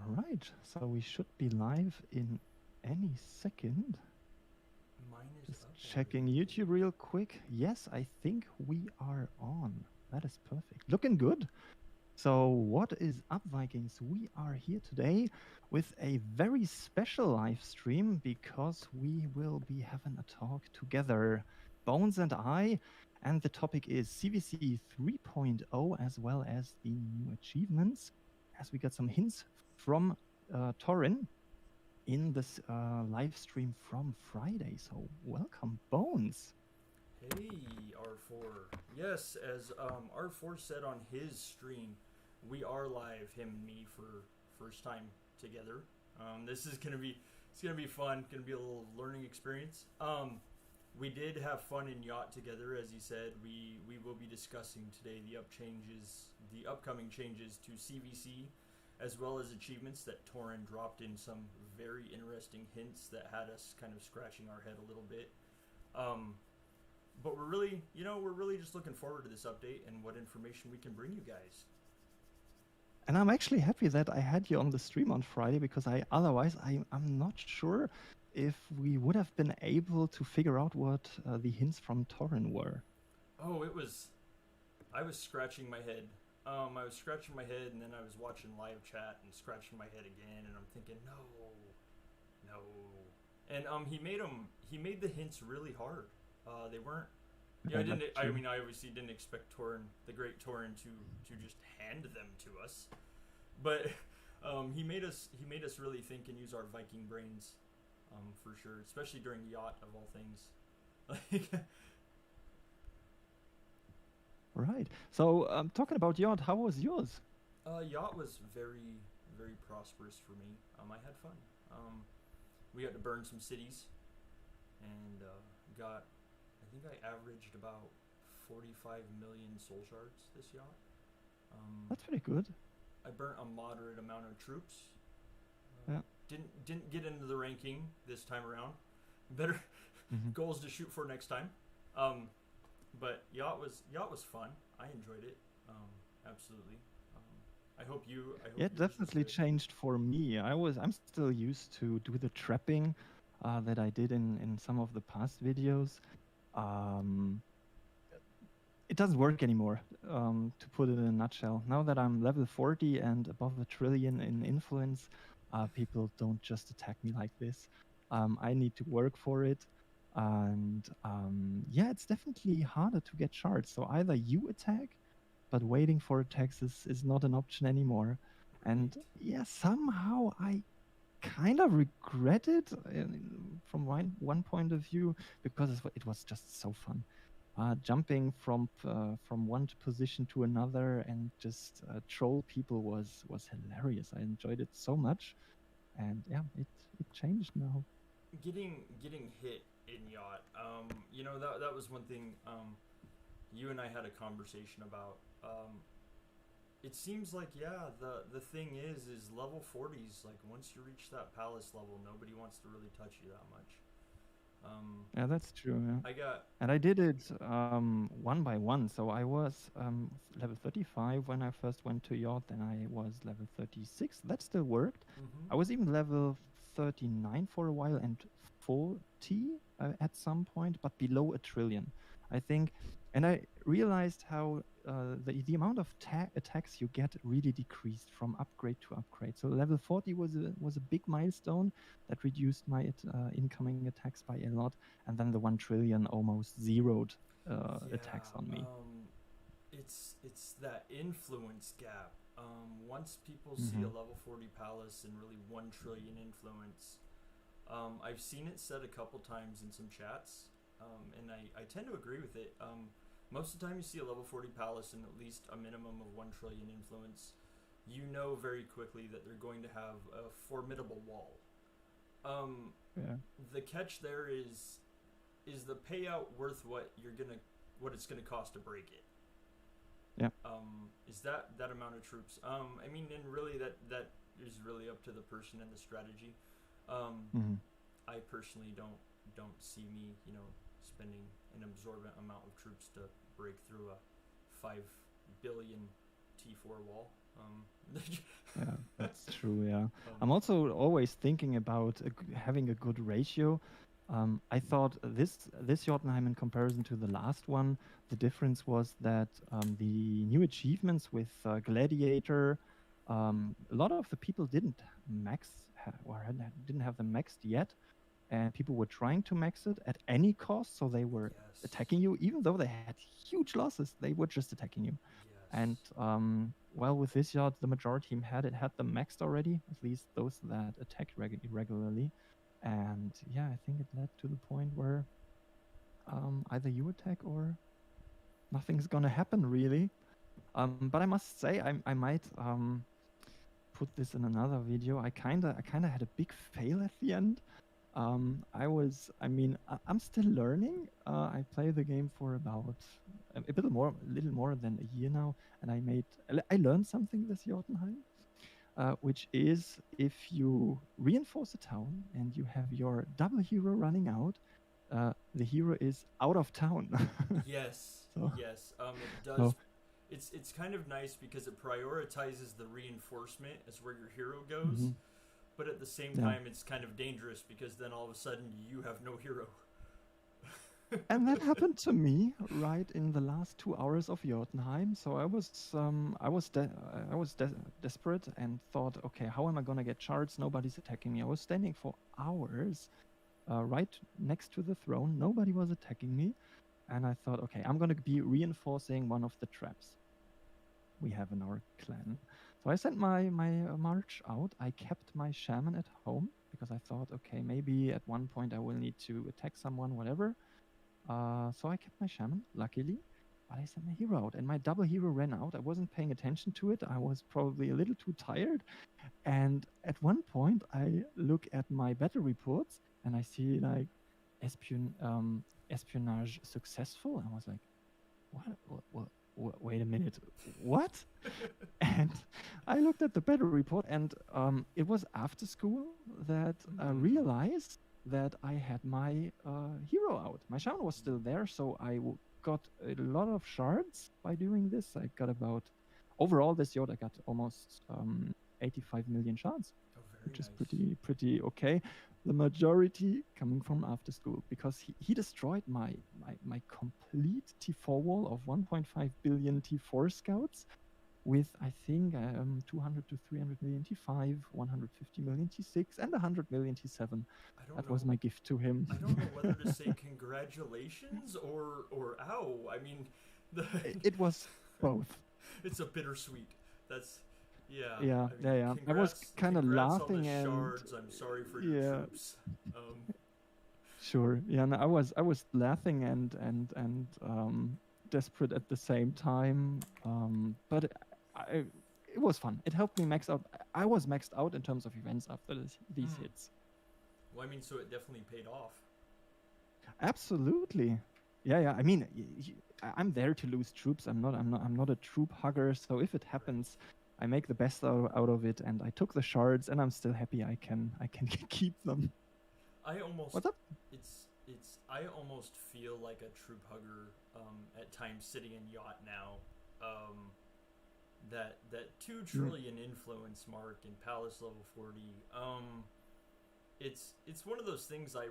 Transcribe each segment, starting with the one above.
All right, so we should be live in any second. Mine is Just up checking already. YouTube real quick. Yes, I think we are on. That is perfect. Looking good. So, what is up, Vikings? We are here today with a very special live stream because we will be having a talk together, Bones and I, and the topic is CVC 3.0 as well as the new achievements. As we got some hints from Torrin in this live stream from Friday. So, welcome, Bones. Hey, R4. Yes, as R4 said on his stream, we are live, him and me, for first time together. This is gonna be fun. Gonna be a little learning experience. We did have fun in yacht together, as he said. We will be discussing today the upcoming changes to CVC, as well as achievements that Torrin dropped in some very interesting hints that had us kind of scratching our head a little bit. Um, but we're really just looking forward to this update and what information we can bring you guys. And I'm actually happy that I had you on the stream on Friday because I'm not sure if we would have been able to figure out what the hints from Torrin were. Oh, I was scratching my head. I was scratching my head, and then I was watching live chat and scratching my head again, and I'm thinking, no. And he made the hints really hard. They weren't. Yeah, Yeah, that's I true. mean, I obviously didn't expect Torrin, the great Torrin, to just hand them to us, but he made us really think and use our Viking brains, for sure, especially during yacht of all things. Like, Right. So, talking about yacht, how was yours? yacht was very prosperous for me. I had fun. We got to burn some cities, and got. I think I averaged about 45 million soul shards this yacht. Um, That's pretty good. I burnt a moderate amount of troops. Yeah. Didn't get into the ranking this time around. Better Mhm. goals to shoot for next time. Um, but yacht was fun. I enjoyed it. Absolutely. I hope Yeah, it yours was definitely good. changed for me. I'm still used to do the trapping that I did in some of the past videos. Um, it doesn't work anymore, to put it in a nutshell. Now that I'm level 40 and above a trillion in influence, people don't just attack me like this. I need to work for it. And yeah, it's definitely harder to get shards. So either you attack, but waiting for attacks is not an option anymore. And Right. yeah, somehow I kind of regret it from one point of view because it was just so fun. Jumping from one position to another and just troll people was hilarious. I enjoyed it so much, and yeah, it changed now. Getting hit in yacht. That was one thing. You and I had a conversation about. It seems like, yeah, the thing is level 40s, like once you reach that palace level, nobody wants to really touch you that much. Yeah, that's true. Yeah. I got. And I did it one by one. So I was level 35 when I first went to yacht. Then I was level 36. That still worked. Mm-hmm. I was even level 39 for a while and 40 at some point, but below a trillion, I think. And I realized how the amount of attacks you get really decreased from upgrade to upgrade. So level 40 was a big milestone that reduced my incoming attacks by a lot, and then the 1 trillion almost zeroed Yeah. attacks on me. It's that influence gap. Once people see a Mm-hmm. level 40 palace and really 1 trillion influence, I've seen it said a couple times in some chats, and I tend to agree with it. Most of the time, you see a level 40 palace and at least a minimum of 1 trillion influence, you know very quickly that they're going to have a formidable wall. Um, Yeah. the catch there is the payout worth what it's gonna cost to break it? Yeah. Is that amount of troops? I mean, and really that is really up to the person and the strategy. Um, Mm-hmm. I personally don't see me, spending an absorbent amount of troops to break through a 5 billion T4 wall. Yeah, that's true. Yeah, I'm um, also always thinking about having a good ratio. I thought this Jotunheim in comparison to the last one, the difference was that the new achievements with Gladiator, a lot of the people didn't didn't have them maxed yet, and people were trying to max it at any cost. So they were yes. attacking you, even though they had huge losses. They were just attacking you. And Yes. well, with this yacht, the majority had them maxed already, at least those that attacked regularly. And yeah, I think it led to the point where either you attack or nothing's gonna happen really. But I must say, I might put this in another video. I kinda had a big fail at the end. I mean, I'm still learning. I play the game for about a little more than a year now, and I learned something this Jotunheim, which is if you reinforce a town and you have your double hero running out, the hero is out of town. Yes. so, Yes. It does. so It's kind of nice because it prioritizes the reinforcement as where your hero goes, mhm, but at the same yeah. time, it's kind of dangerous because then all of a sudden you have no hero. And that happened to me right in the last 2 hours of Jotunheim. So I was desperate and thought, okay, how am I gonna get shards? Nobody's attacking me. I was standing for hours, right next to the throne. Nobody was attacking me, and I thought, okay, I'm gonna be reinforcing one of the traps we have in our clan. So I sent my march out. I kept my shaman at home because I thought, okay, maybe at one point I will need to attack someone, whatever. So I kept my shaman, luckily, but I sent my hero out, and my double hero ran out. I wasn't paying attention to it. I was probably a little too tired. And at one point, I look at my battle reports and I see like espionage successful. I was like, wait a minute, what? And I looked at the battle report, and it was after school that I realized that I had my hero out. My shaman was still there, so got a lot of shards by doing this. I got about overall this yacht. I got almost 85 million shards, Oh, very which is nice. pretty okay. The majority coming from after school because he destroyed my complete T4 wall of 1.5 billion T4 scouts with I think 200 to 300 million T5, 150 million T6, and 100 million T7. I don't That was know. my gift to him. I don't know whether to say congratulations or ow. I mean, the It was both. it's a bittersweet. That's yeah. Yeah, I mean, yeah, yeah. I was kind of congrats on the laughing and shards. I'm sorry for your yeah, troops. Um, sure. Yeah, and I was laughing and desperate at the same time. But I, it was fun. It helped me max out. I was maxed out in terms of events after these hmm. hits. Well, I mean, so it definitely paid off. Absolutely. Yeah, yeah. I mean, I'm there to lose troops. I'm not a troop hugger. So if it Right. happens, I make the best out of it. And I took the shards, and I'm still happy. I can keep them. I almost What's up? it's I almost feel like a troop hugger at times sitting in yacht now. That 2 trillion influence mark in Palace level 40. It's one of those things I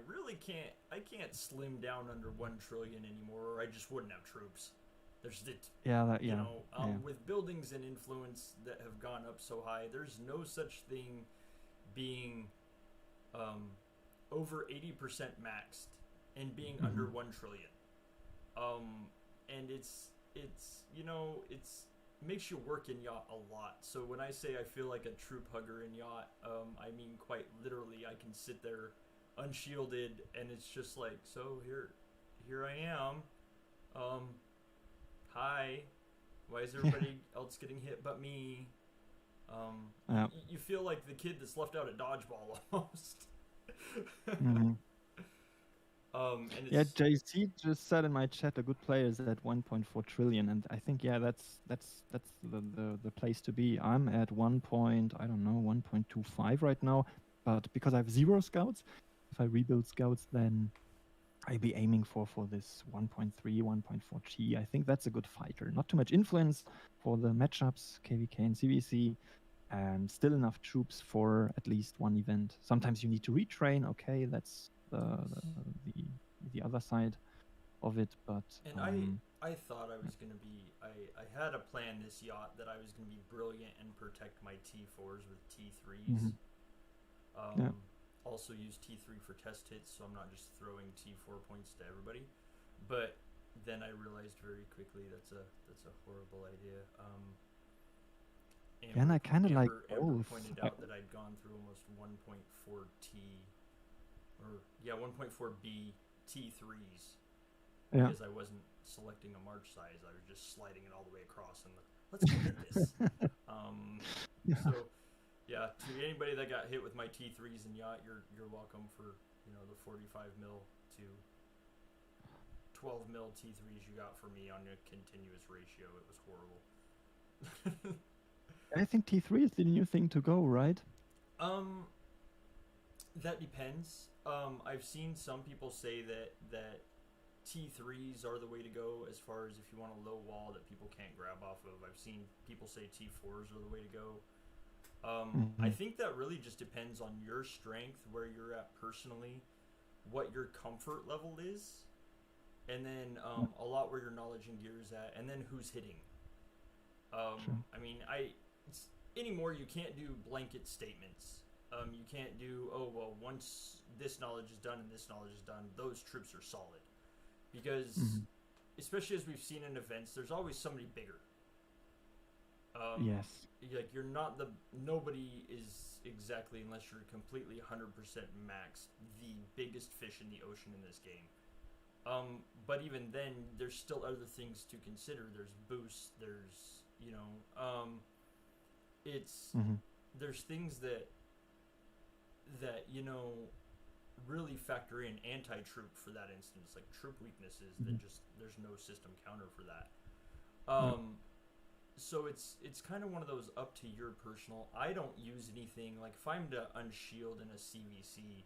can't slim down under 1 trillion anymore, or I just wouldn't have troops. There's it. Yeah, You yeah, know, yeah. with buildings and influence that have gone up so high, there's no such thing being um, over 80% maxed and being under Hmm. 1 trillion. Um, and it's makes you work in yacht a lot. So when I say I feel like a troop hugger in yacht, I mean quite literally. I can sit there unshielded, and it's just like, so here I am. Um, Hi. Why is Yeah. everybody else getting hit but me? Yeah. You feel like the kid that's left out at dodgeball almost. Hmm. And Yeah, it's JC just said in my chat a good player is at 1.4 trillion, and I think yeah, that's the place to be. I'm at 1. I don't know 1.25 right now, but because I have zero scouts, if I rebuild scouts, then I'd be aiming for this 1.3, 1.4 T. I think that's a good fighter. Not too much influence for the matchups, KVK and CVC, and still enough troops for at least one event. Sometimes you need to retrain. Okay, that's the other side of it. But And I thought I was gonna be I had a plan this yacht that I was gonna be brilliant and protect my T4s with T3s. mhm, yeah, Also use T3 for test hits, so I'm not just throwing T4 points to everybody. But then I realized very quickly that's a horrible idea. and I kind of like Amber both. pointed out that I'd gone through almost 1.4 T or 1.4 B T3s Yeah. because I wasn't selecting a march size. I was just sliding it all the way across and let's get this. Yeah. So yeah, to anybody that got hit with my T3s and yacht, you're welcome for the 45 mil to 12 mil T3s you got for me on a continuous ratio. It was horrible. I think T3 is the new thing to go, right? That depends. I've seen some people say that T3s are the way to go as far as if you want a low wall that people can't grab off of. I've seen people say T4s are the way to go. I think that really just depends on your strength, where you're at personally, what your comfort level is, and then a lot where your knowledge and gear is at, and then who's hitting. Sure. I mean, anymore you can't do blanket statements. You can't do, oh well, once this knowledge is done and this knowledge is done, those troops are solid, because especially as we've seen in events, there's always somebody bigger. Yes. Like nobody is exactly, unless you're completely 100% maxed, the biggest fish in the ocean in this game. But even then, there's still other things to consider. There's boosts. There's there's things that really factor in anti-troop for that instance, like troop weaknesses. That just there's no system counter for that. So it's kind of one of those up to your personal. I don't use anything like if I'm to unshield in a CVC,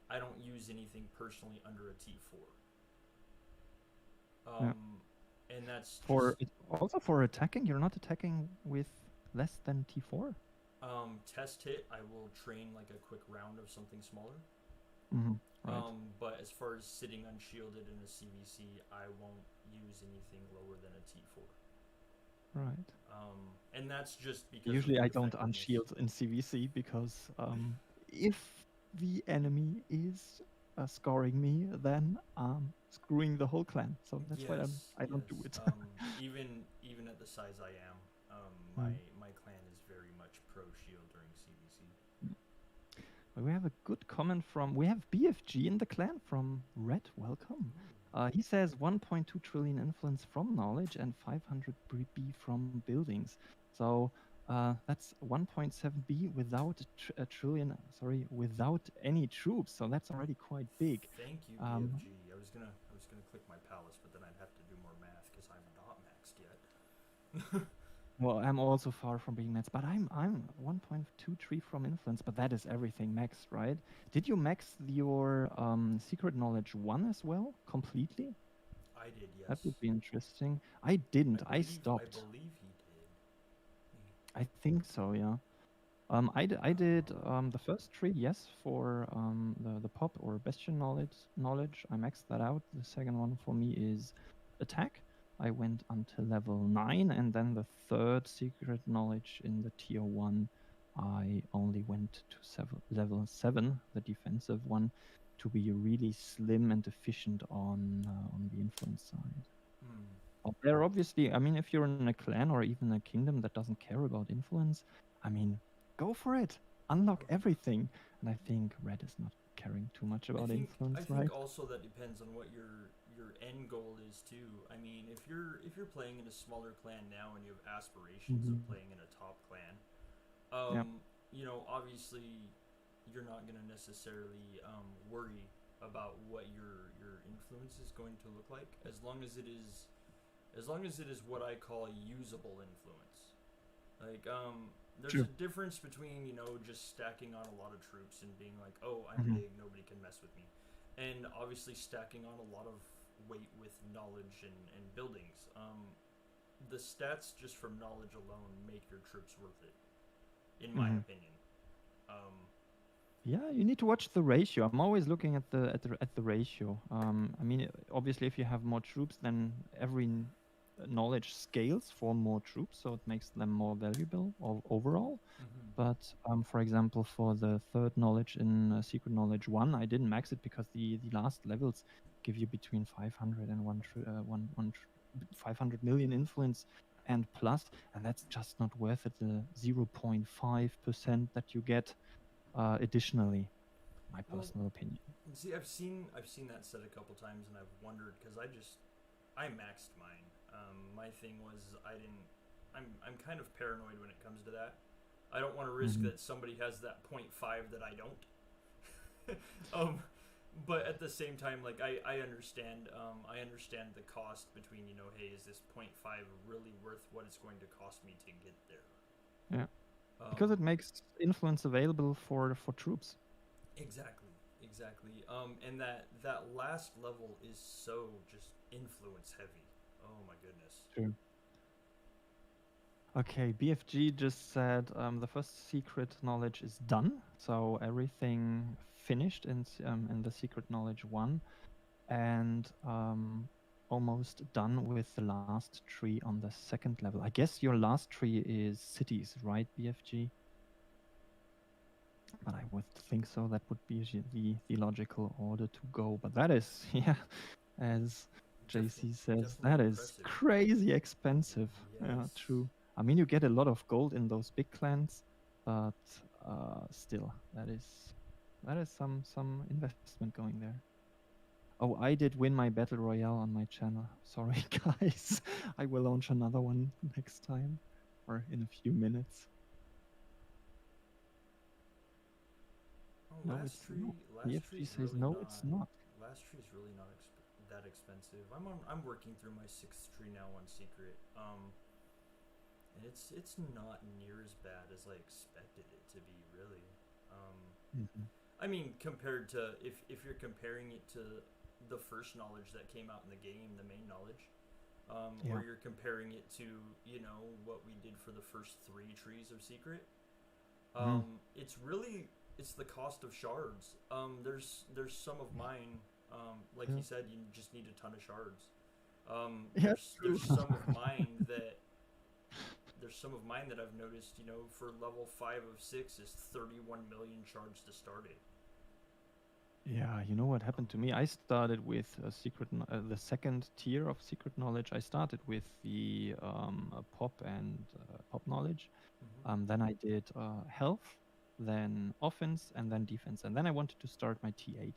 I don't use anything personally under a T4. And that's also for attacking. You're not attacking with less than T4. Test hit, I will train like a quick round of something smaller. Right. But as far as sitting unshielded in a CVC, I won't use anything lower than a T4. Right. And that's just because usually I don't unshield in CVC because if the enemy is scoring me, then I'm screwing the whole clan. So that's why I don't do it. even at the size I am, my clan is very much pro shield during CVC. We have a good comment we have BFG in the clan from Red. Welcome. He says 1.2 trillion influence from knowledge and 500 B from buildings. So that's 1.7 B without a trillion. Sorry, without any troops. So that's already quite big. Thank you, BFG. I was gonna click my palace, but then I'd have to do more math because I'm not maxed yet. Well, I'm also far from being maxed, but I'm 1.23 from influence, but that is everything maxed, right? Did you max your secret knowledge 1 as well, completely? I did, yes. That would be interesting. I didn't. I stopped. I believe he did. I think so, yeah. I did the first 3, yes, for the pop or bastion knowledge. I maxed that out. The second one for me is attack. I went until level 9, and then the third secret knowledge in the tier 1, I only went to level 7, the defensive one, to be really slim and efficient on the influence side. There, obviously, I mean, if you're in a clan or even a kingdom that doesn't care about influence, I mean, go for it. Unlock everything. And I think Red is not caring too much about influence, right? I think also that depends on what your end goal is too. I mean, if you're playing in a smaller clan now and you have aspirations of playing in a top clan, obviously you're not going to necessarily worry about what your influence is going to look like, as long as it is what I call usable influence. Like there's a difference between just stacking on a lot of troops and being like, oh, I'm big, nobody can mess with me, and obviously stacking on a lot of weight with knowledge and buildings. The stats just from knowledge alone make your troops worth it, in my Hmm. opinion. Um, Yeah, you need to watch the ratio. I'm always looking at the ratio. I mean, obviously, if you have more troops, then every knowledge scales for more troops, so it makes them more valuable overall. mhm. But for example, for the third knowledge in Secret Knowledge 1, I didn't max it because the last levels give you between 500 and 500 million influence and plus, and that's just not worth it. The 0.5% that you get additionally, my Well, personal opinion. see, I've seen that said a couple times, and I've wondered because I maxed mine. My thing was I didn't. I'm kind of paranoid when it comes to that. I don't want to risk Hmm. that somebody has that point 0.5 that I don't. um, but at the same time, like I understand the cost between hey, is this point 0.5 really worth what it's going to cost me to get there? Yeah, because it Um, makes influence available for troops. exactly, exactly. And that last level is so just influence heavy. Oh my goodness. True. Okay, BFG just said the first secret knowledge is done, so everything finished in the secret knowledge 1, and almost done with the last tree on the second level. I guess your last tree is cities, right, BFG? But I would think so. That would be the logical order to go. But that is, yeah, as Definitely, JC says, definitely that is impressive. crazy expensive. Yeah, Yes. true. I mean, you get a lot of gold in those big clans, but still, that is some investment going there. Oh, I did win my battle royale on my channel. Sorry, guys. I will launch another one next time or in a few minutes. Oh, No, it's not. last BFG tree's says really no, it's not. not. Last tree's really not that expensive. I'm working through my sixth tree now on secret. And it's not near as bad as I expected it to be. Really. Um, Hmm. I mean, compared to if you're comparing it to the first knowledge that came out in the game, the main knowledge, Yeah. or you're comparing it to what we did for the first three trees of secret. Mm. It's really it's the cost of shards. There's some of mine. Like Yeah. he said, you just need a ton of shards. Yeah, true. There's some of mine that I've noticed. For level 5 of 6 is 31 million shards to start it. Yeah, you know what happened to me? I started with the second tier of secret knowledge. I started with the pop and pop knowledge. Mm-hmm. Then I did health, then offense, and then defense. And then I wanted to start my T8.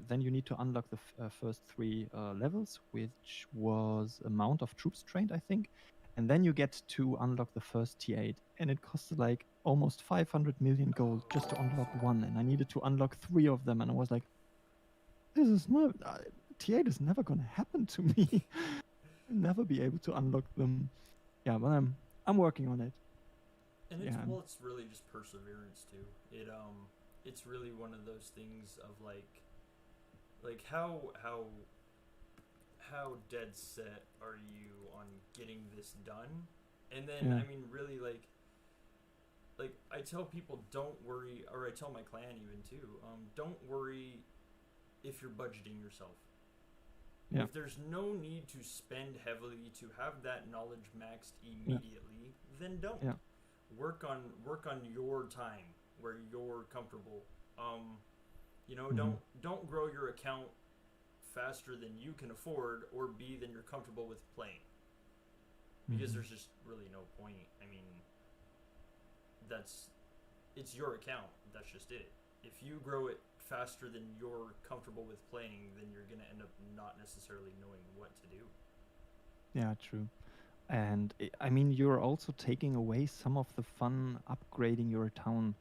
Then you need to unlock the first three levels, which was amount of troops trained, I think. And then you get to unlock the first T8, and it costed like almost 500 million gold just to unlock one. And I needed to unlock three of them, and I was like, "This is not T8 is never gonna happen to me. I'll never be able to unlock them." Yeah, but I'm working on it. And Yeah, it's really just perseverance too. It's really one of those things of like how dead set are you on getting this done? And then yeah, I mean really like I tell people don't worry, or I tell my clan even too, don't worry if you're budgeting yourself. yeah, If there's no need to spend heavily to have that knowledge maxed yeah, immediately, then don't. yeah. Work on your time where you're comfortable. Um, Hmm. don't grow your account faster than you can afford or B than you're comfortable with playing, because Hmm. there's just really no point. I mean, that's it's your account. That's just it. If you grow it faster than you're comfortable with playing, then you're gonna end up not necessarily knowing what to do. Yeah, true. And I mean, you're also taking away some of the fun upgrading your town.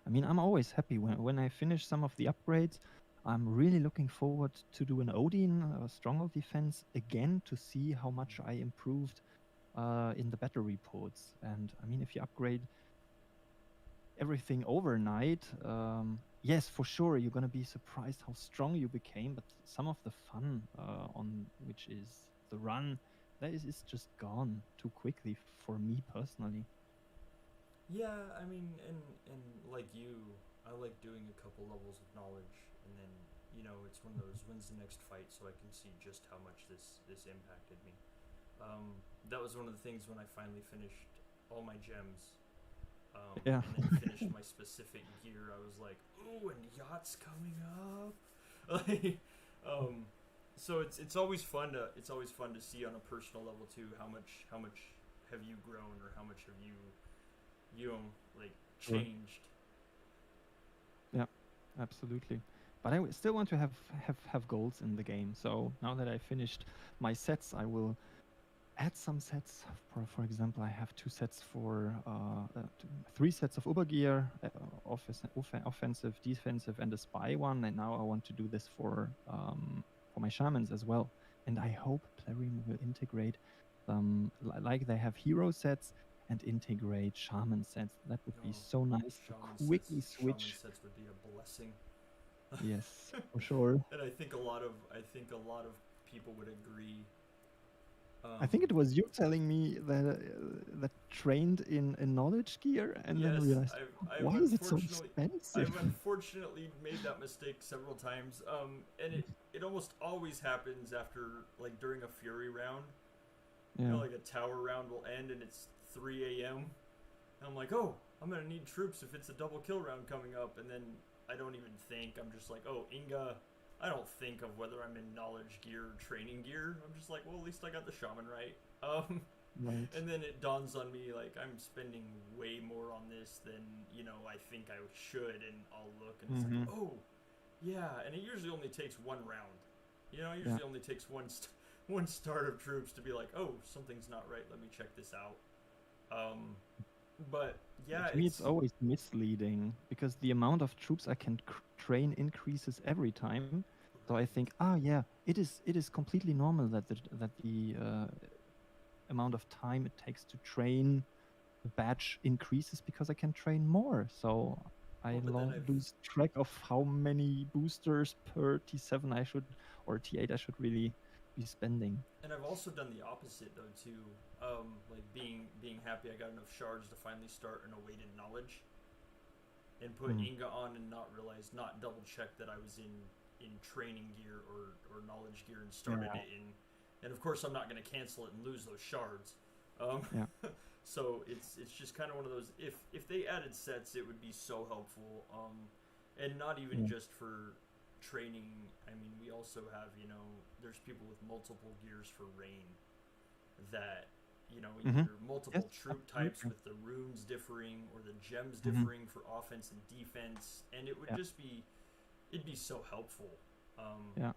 I mean, I'm always happy when I finish some of the upgrades. I'm really looking forward to do an Odin stronghold defense again to see how much I improved in the battle reports. And I mean, if you upgrade everything overnight, yes, for sure, you're gonna be surprised how strong you became. But some of the fun on which is the run, that is just gone too quickly for me personally. Yeah, I mean, and like you, I like doing a couple levels of knowledge, and then it's one of those when's the next fight, so I can see just how much this impacted me. That was one of the things when I finally finished all my gems, Yeah. and then finished my specific gear. I was like, ooh, and yacht's coming up. like, so it's always fun to see on a personal level too how much have you grown, or how much have you like Sure. changed. Yeah, absolutely. But still want to have goals in the game. So now that I finished my sets, I will add some sets. For example, I have two sets for three sets of Ubergear, offensive, defensive, and a spy one. And now I want to do this for my shamans as well. And I hope Plarium will integrate like they have hero sets and integrate shaman sets. That would be Oh, so nice to quickly shaman switch. sets would be a blessing. Yes, for sure. And I think a lot of people would agree. I think it was you telling me that trained in knowledge gear and then Yes, realized, I've why is it so unfortunately expensive? I've unfortunately made that mistake several times. And it almost always happens after, like, during a fury round. Yeah. Like a tower round will end and it's 3 a.m. And I'm like, oh, I'm gonna need troops if it's a double kill round coming up, and then I don't even think. I'm just like, oh, Inga. I don't think of whether I'm in knowledge gear or training gear. I'm just like, well, at least I got the shaman right. Right. And then it dawns on me, like, I'm spending way more on this than I think I should, and I'll look and it's Mm-hmm. like, oh, yeah, and it usually only takes one round. It Yeah. usually only takes one start of troops to be like, oh, something's not right. Let me check this out. Um, but yeah, To me, it's always misleading because the amount of troops I can train increases every time. So I right. think, yeah, it is completely normal that the amount of time it takes to train the batch increases because I can train more. So I Well, but then I've lose track of how many boosters per T7 I should or T8 I should really be spending. and I've also done the opposite though too. Like being happy I got enough shards to finally start an awaited knowledge, and put Mm. Inga on and not double check that I was in training gear or knowledge gear, and started Yeah. it in. And of course I'm not going to cancel it and lose those shards. Um, Yeah. so it's just kind of one of those. If they added sets, it would be so helpful. And not even Yeah. just for training. I mean, we also have there's people with multiple gears for rain, that Mm-hmm. either multiple Yes, troop types absolutely. with the runes differing or the gems Mm-hmm. differing for offense and defense, and it would Yeah. just be it'd be so helpful. Yeah.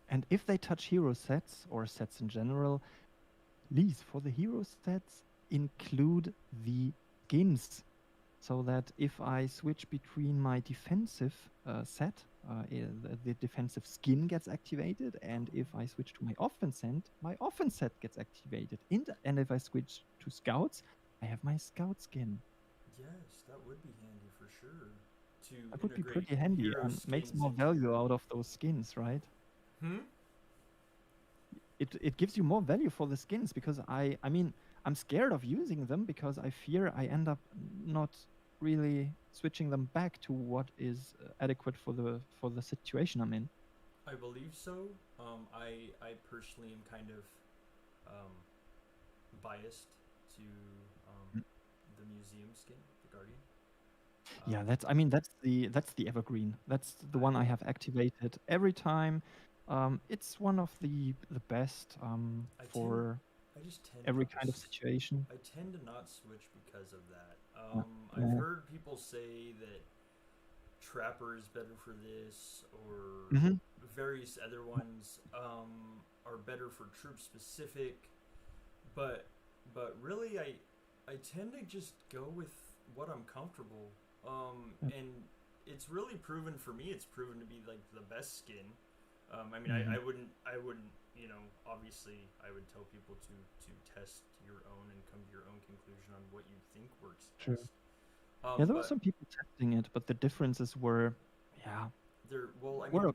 And if they touch hero sets or sets in general, please, for the hero sets, include the skins so that if I switch between my defensive set, the defensive skin gets activated, and if I switch to my offense set gets activated. And if I switch to scouts, I have my scout skin. Yes, that would be handy for sure to That would be integrate pretty handy hero and makes skins more into value your. out of those skins, right? Hmm. It gives you more value for the skins because I mean I'm scared of using them because I fear I end up not really switching them back to what is adequate for the situation I'm in. I believe so. I personally am kind of um, biased to Mm. the museum skin, the Guardian. Yeah, Um, that's the evergreen. That's the one I I have activated every time. It's one of the best I tend for I just tend every not to kind of situation. I tend to not switch because of that. Yeah. I've Yeah. heard people say that Trapper is better for this, or Hmm. various other ones are better for troop specific, but really I tend to just go with what I'm comfortable. And it's really proven for me. It's proven to be like the best skin. I mean, Hmm. I wouldn't, obviously, I would tell people to test your own and come to your own conclusion on what you think works Sure. best. Yeah, there were But some people testing it, but the differences were, yeah, well, I mean, were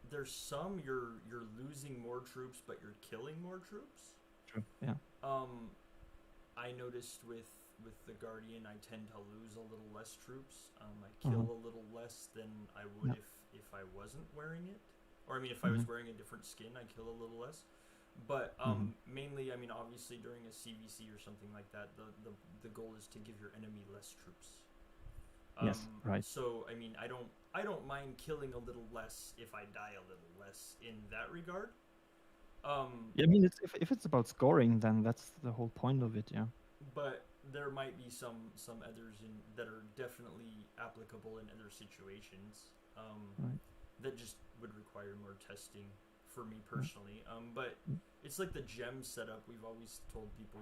there's some you're losing more troops, but you're killing more troops. true. Yeah. Um, I noticed with the Guardian, I tend to lose a little less troops. I kill Uh-huh. a little less than I would Yeah. if I wasn't wearing it, or I mean, if I Mm-hmm. was wearing a different skin, I kill a little less. But Mm-hmm. mainly, I mean, obviously during a CVC or something like that, the goal is to give your enemy less troops. Yes. Right. So I mean, I don't mind killing a little less if I die a little less in that regard. Um, Yeah, I mean, it's if it's about scoring, then that's the whole point of it. Yeah. but there might be some others that are definitely applicable in other situations Right. that just would require more testing for me Yeah. personally. But Mm. it's like the gem setup. We've always told people,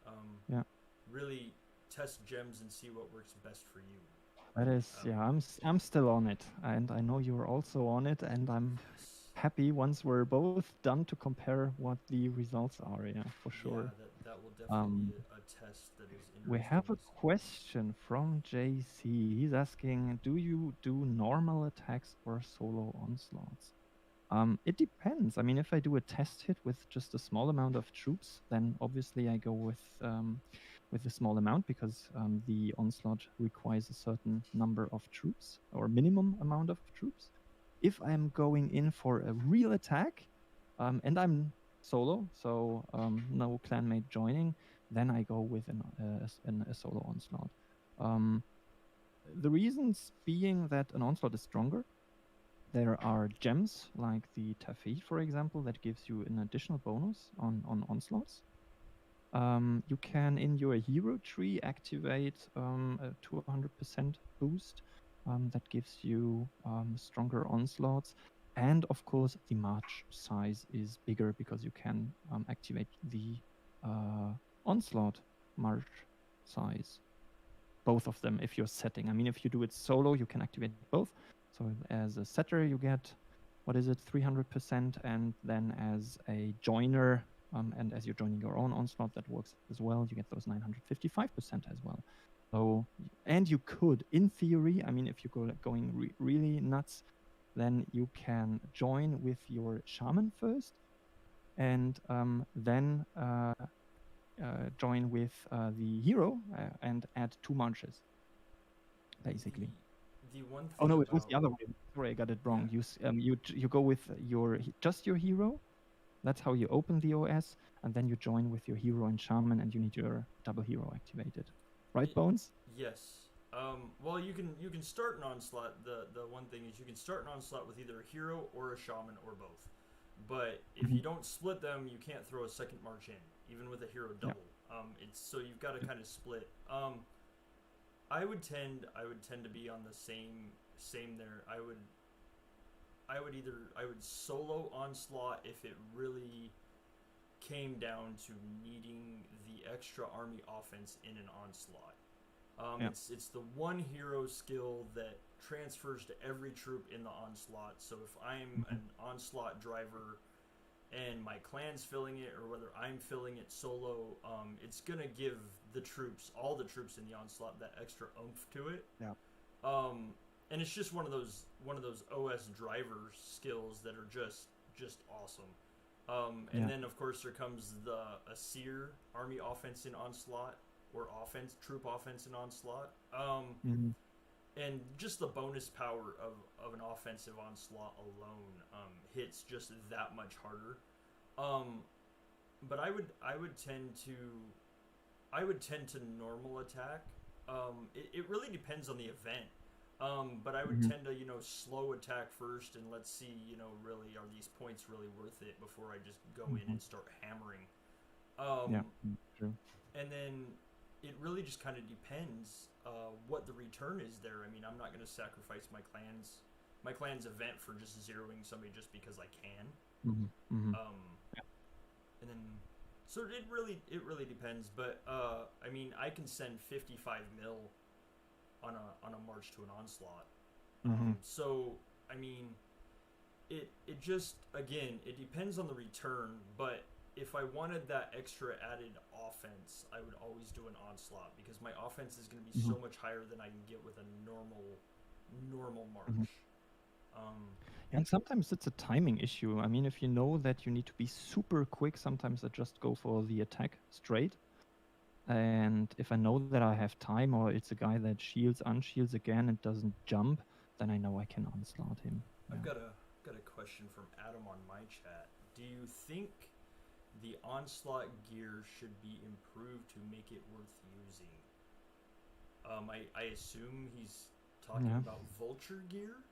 um, Yeah. really test gems and see what works best for you. That is. Um, Yeah. I'm still on it, and I know you're also on it, and I'm yes, happy once we're both done to compare what the results are. Yeah, for yeah, sure. that will definitely be Um, a test that is we interesting have a to see. question from JC. He's asking, do you do normal attacks or solo onslaughts? It depends. I mean, if I do a test hit with just a small amount of troops, then obviously I go with a small amount because the onslaught requires a certain number of troops or minimum amount of troops. If I'm going in for a real attack, and I'm solo, so no clanmate joining, then I go with a solo onslaught. Um, the reasons being that an onslaught is stronger. There are gems like the Tafid, for example, that gives you an additional bonus on onslaughts. You can, in your hero tree, activate a 200% boost that gives you stronger onslaughts. And of course, the march size is bigger because you can activate the onslaught march size, both of them if you're setting. I mean, if you do it solo, you can activate both. So as a setter, you get, what is it, 300%, and then as a joiner, and as you're joining your own onslaught, that works as well. You get those 955% as well. So, and you could, in theory, I mean, if you're going really nuts, then you can join with your shaman first, and then join with the hero and add 2 marches, basically. The one Oh thing no, it was about the other way. Sorry, I got it yeah, wrong. You go with just your hero. That's how you open the OS, and then you join with your hero and shaman, and you need your double hero activated. Right, it, Bones? yes. Well, you can start an onslaught. The one thing is you can start an onslaught with either a hero or a shaman or both. But if Mhm. you don't split them, you can't throw a second march in, even with a hero Yeah. double. It's so you've got to Yeah. kind of split. I would tend to be on the same there. I would solo onslaught if it really came down to needing the extra army offense in an onslaught. Yeah. It's the one hero skill that transfers to every troop in the onslaught. So if I'm Mhm. an onslaught driver and my clan's filling it, or whether I'm filling it solo, it's gonna give all the troops in the onslaught, that extra oomph to it. Yeah. Um, and it's just one of those OS driver skills that are just awesome. And Yeah. then of course there comes the Asir army offense in onslaught, or troop offense in onslaught. Mhm. And just the bonus power of an offensive onslaught alone hits just that much harder. Um, but I would tend to normal attack. It really depends on the event. But I would Mhm. tend to slow attack first, and let's see, really, are these points really worth it before I just go in Mhm. and start hammering. Yeah. Um, True. and then it really just kind of depends what the return is there. I mean, I'm not going to sacrifice my clan's event for just zeroing somebody just because I can. Mhm. Mhm. Um, and then so it really depends. But I mean, I can send 55 mil on a march to an onslaught. Mhm. So I mean, it just, again, it depends on the return, but if I wanted that extra added offense, I would always do an Onslaught because my offense is going to be Mhm. so much higher than I can get with a normal Mhm. march. Um, And sometimes it's a timing issue. I mean, if you know that you need to be super quick, sometimes I just go for the attack straight. And if I know that I have time, or it's a guy that shields, unshields again, and doesn't jump, then I know I can onslaught him. I've Yeah. got a question from Adam on my chat. Do you think the Onslaught gear should be improved to make it worth using? I assume he's talking Yeah. about Vulture gear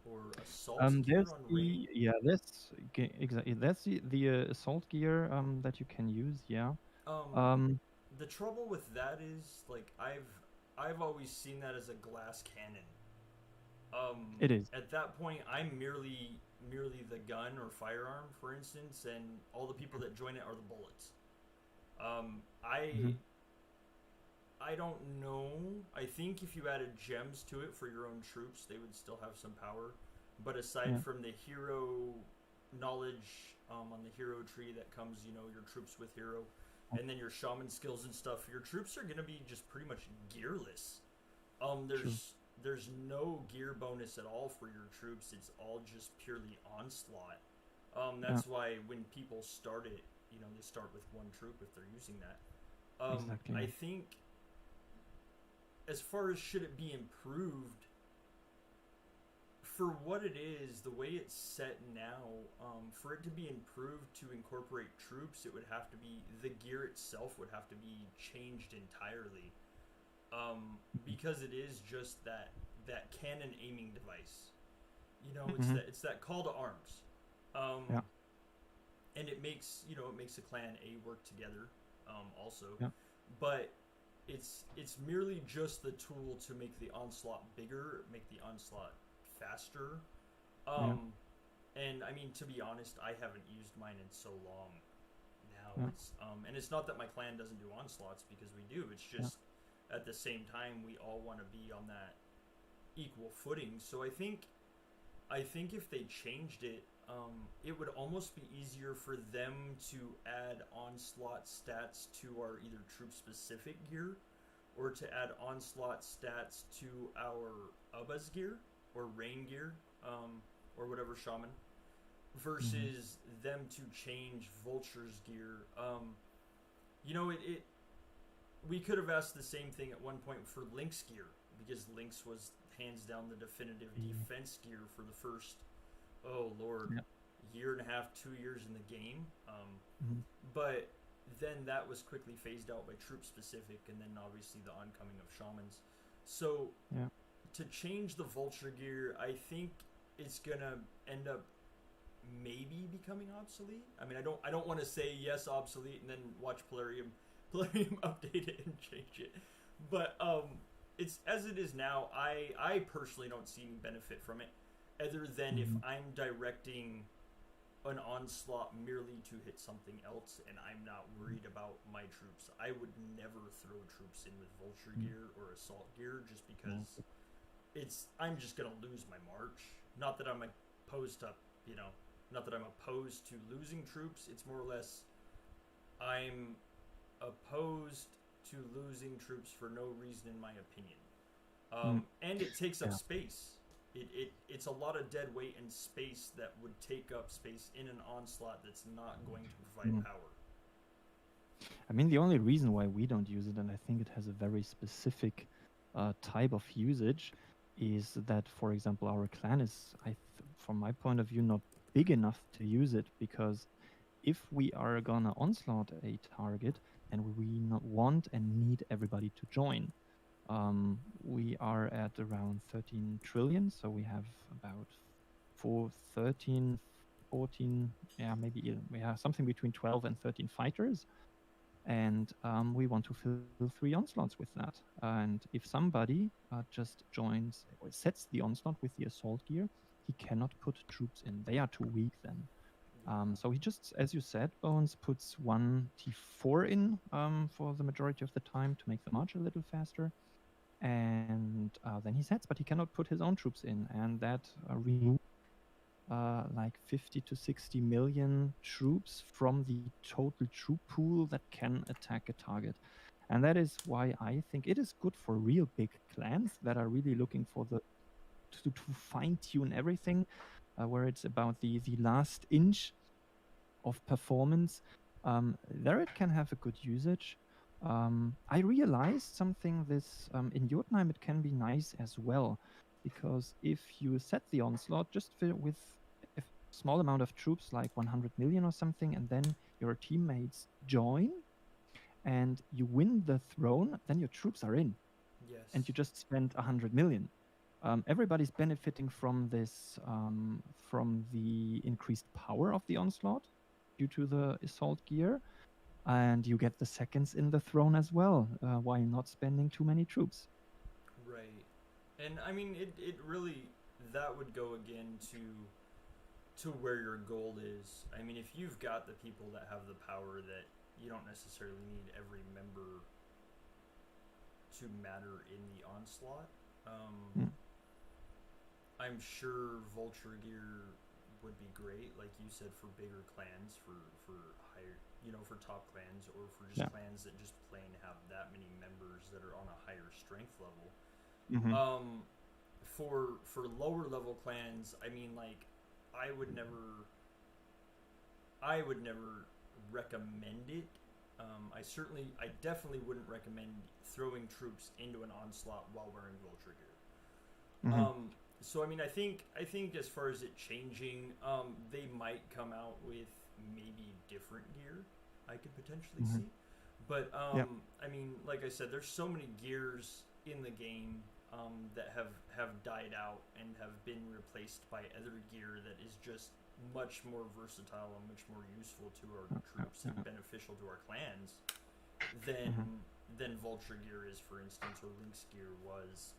or Assault gear There's on Rain. the yeah, exactly. That's the assault gear that you can use. Yeah. Um, Um, the trouble with that is like I've always seen that as a glass cannon. it is. At that point, I'm merely the gun or firearm, for instance, and all the people that join it are the bullets. Um, I Hmm. I don't know. I think if you added gems to it for your own troops, they would still have some power. But aside Yeah. from the hero knowledge on the hero tree that comes, your troops with hero, and then your shaman skills and stuff, your troops are gonna be just pretty much gearless. Um, True. there's there's no gear bonus at all for your troops. It's all just purely onslaught. Yeah. That's why when people start it, they start with one troop if they're using that. Exactly. I think as far as should it be improved, for what it is, the way it's set now, for it to be improved to incorporate troops, it would have to be the gear itself would have to be changed entirely, Mhm. because it is just that cannon aiming device. Mhm. It's that call to arms, Yeah. and it makes a clan A work together, also, Yeah. but it's merely just the tool to make the onslaught bigger, make the onslaught faster. Yeah. Um, and I mean, to be honest, I haven't used mine in so long now. Yeah. And it's not that my clan doesn't do onslaughts because we do. It's Yeah. just at the same time we all want to be on that equal footing. So I think if they changed it, it would almost be easier for them to add onslaught stats to our either troop specific gear or to add onslaught stats to our Ubba's gear or rain gear, or whatever shaman, Mhm. versus them to change Vulture's gear. It we could have asked the same thing at one point for Link's gear because Link's was hands down the definitive Yeah. defense gear for the first, oh lord, Yeah. year and a half, 2 years in the game. Mhm. But then that was quickly phased out by troop specific, and then obviously the oncoming of shamans. So Yeah. to change the vulture gear, I think it's gonna end up maybe becoming obsolete. I mean, I don't want to say yes obsolete and then watch Polarium update it and change it. But it's as it is now. I personally don't see any benefit from it, other than if Mhm. I'm directing an onslaught merely to hit something else and I'm not worried about my troops. I would never throw troops in with vulture Mhm. gear or assault gear just Yeah. because I'm just gonna lose my march. Not that I'm opposed to you know not that I'm opposed to losing troops. It's more or less I'm opposed to losing troops for no reason in my opinion. Mm. And it takes up Yeah. space. It's a lot of dead weight and space that would take up space in an onslaught that's not going to provide Mm. power. I mean, the only reason why we don't use it, and I think it has a very specific type of usage, is that, for example, our clan is, from my point of view, not big enough to use it because if we are gonna onslaught a target, then we not want and need everybody to join. We are at around 13 trillion, so we have about 13, 14, yeah, maybe we have something between 12 and 13 fighters, and we want to fill 3 onslaughts with that. And if somebody just joins or sets the onslaught with the assault gear, he cannot put troops in. They are too weak then. So he just, as you said, Bones puts one T4 in for the majority of the time to make the march a little faster. And then he sets, but he cannot put his own troops in. And that removes like 50 to 60 million troops from the total troop pool that can attack a target. And that is why I think it is good for real big clans that are really looking for to fine tune everything, where it's about the last inch of performance. There it can have a good usage. I realized something this in Jotunheim it can be nice as well, because if you set the onslaught just with a small amount of troops, like 100 million or something, and then your teammates join and you win the throne, then your troops are in, and Yes. you just spend 100 million. Everybody's benefiting from this, from the increased power of the onslaught due to the assault gear, and you get the seconds in the throne as well, while not spending too many troops. Right. And I mean, it really, that would go again to where your goal is. I mean, if you've got the people that have the power, that you don't necessarily need every member to matter in the onslaught. Mm. I'm sure vulture gear would be great, like you said, for bigger clans, for higher, for top clans, or for just Yeah. clans that just plain have that many members that are on a higher strength level. Mm-hmm. For lower level clans, I mean, like, I would never, I would never recommend it. I definitely wouldn't recommend throwing troops into an onslaught while wearing vulture gear. Mm-hmm. So I mean, I think as far as it changing, they might come out with maybe different gear. I could potentially Mm-hmm. see, but Yeah. I mean, like I said, there's so many gears in the game that have died out and have been replaced by other gear that is just much more versatile and much more useful to our troops and beneficial to our clans than Mm-hmm. than vulture gear is, for instance, or lynx gear was.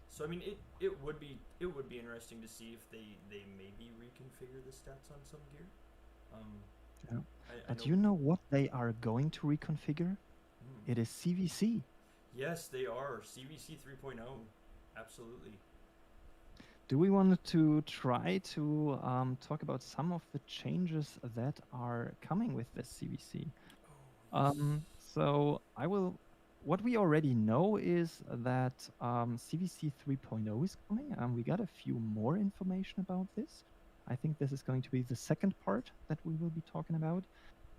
So I mean, it would be interesting to see if they maybe reconfigure the stats on some gear. Um, Yeah. I But know. you know what they are going to reconfigure? Hmm. It is CVC. Yes, they are CVC 3.0. Absolutely. Do we want to try to talk about some of the changes that are coming with this CVC? Oh yes. So I will. What we already know is that CVC 3.0 is coming. We got a few more information about this. I think this is going to be the second part that we will be talking about.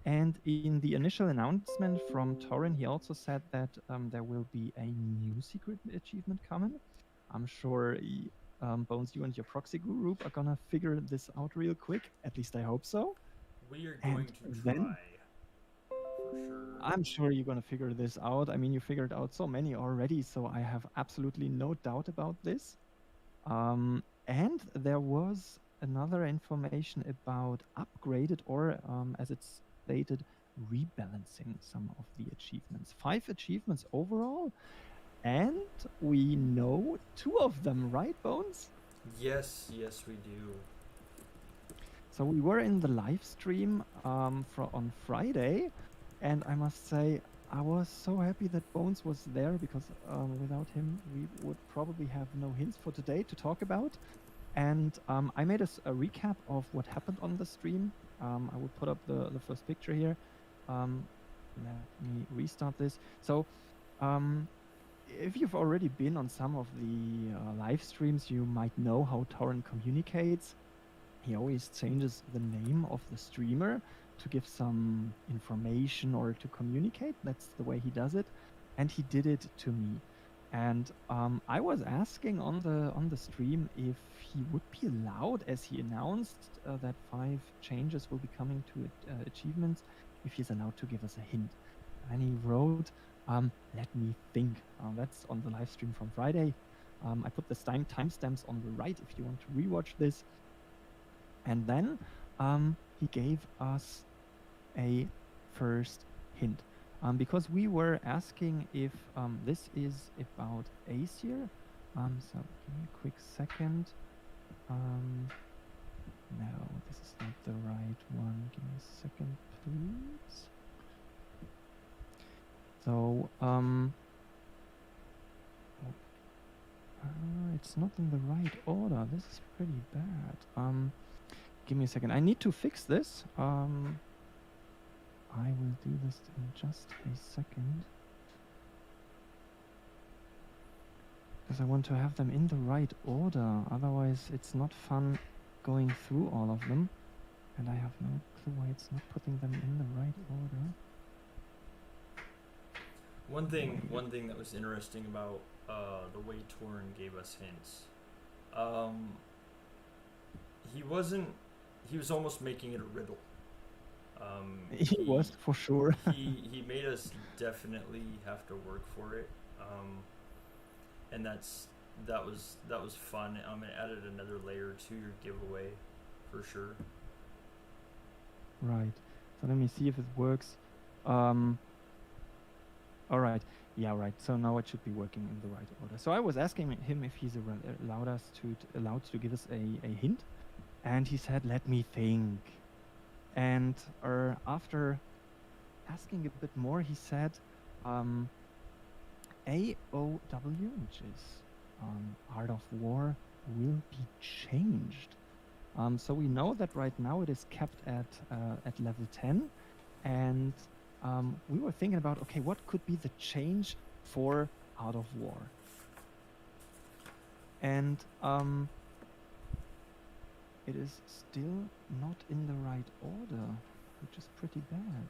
And in the initial announcement from Torrin, he also said that there will be a new secret achievement coming. I'm sure Bones, you and your proxy group are gonna figure this out real quick. At least I hope so. We are going And to then try for sure. I'm sure you're gonna figure this out. I mean, you figured out so many already, so I have absolutely no doubt about this. And there was another information about upgraded, or as it's stated, rebalancing some of the achievements. 5 achievements overall, and we know 2 of them, right, Bones? Yes, yes, we do. So we were in the live stream on Friday, and I must say I was so happy that Bones was there, because without him we would probably have no hints for today to talk about. And I made a recap of what happened on the stream. I will put up the first picture here. Um, Let me restart this. So if you've already been on some of the live streams, you might know how Torrin communicates. He always changes the name of the streamer to give some information or to communicate. That's the way he does it. And he did it to me. And I was asking on the stream if he would be allowed, as he announced that 5 changes will be coming to achievements, if he's allowed to give us a hint. And he wrote, "Let me think." That's on the live stream from Friday. I put the timestamps on the right if you want to rewatch this. And then he gave us a first hint. Because we were asking if this is about Aesir. So give me a quick second. No, this is not the right one. Give me a second, please. So it's not in the right order. This is pretty bad. Give me a second. I need to fix this. I will do this in just a second. Because I want to have them in the right order. Otherwise, it's not fun going through all of them. And I have no clue why it's not putting them in the right order. One thing that was interesting about the way Torrin gave us hints, he was almost making it a riddle. He was, for sure. he made us definitely have to work for it, and that was fun. It added another layer to your giveaway, for sure. Right. So let me see if it works. All right. Yeah, right. So now it should be working in the right order. So I was asking him if he's allowed to give us a hint, and he said, "Let me think." And after asking a bit more, he said, AOW, which is Art of War, will be changed. So we know that right now it is kept at level 10, and we were thinking about, okay, what could be the change for Art of War? And it is still not in the right order, which is pretty bad.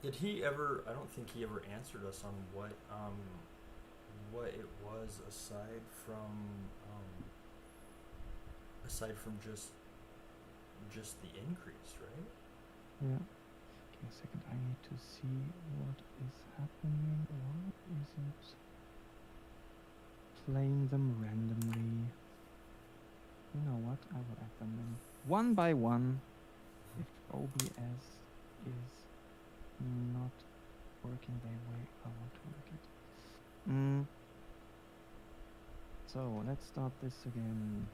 Did he ever? I don't think he ever answered us on what it was aside from just the increase, right? Yeah. Give me a second. I need to see what is happening. Why is it playing them randomly? You know what? I will add them in one by one. If OBS is not working the way I want to work it. So let's start this again.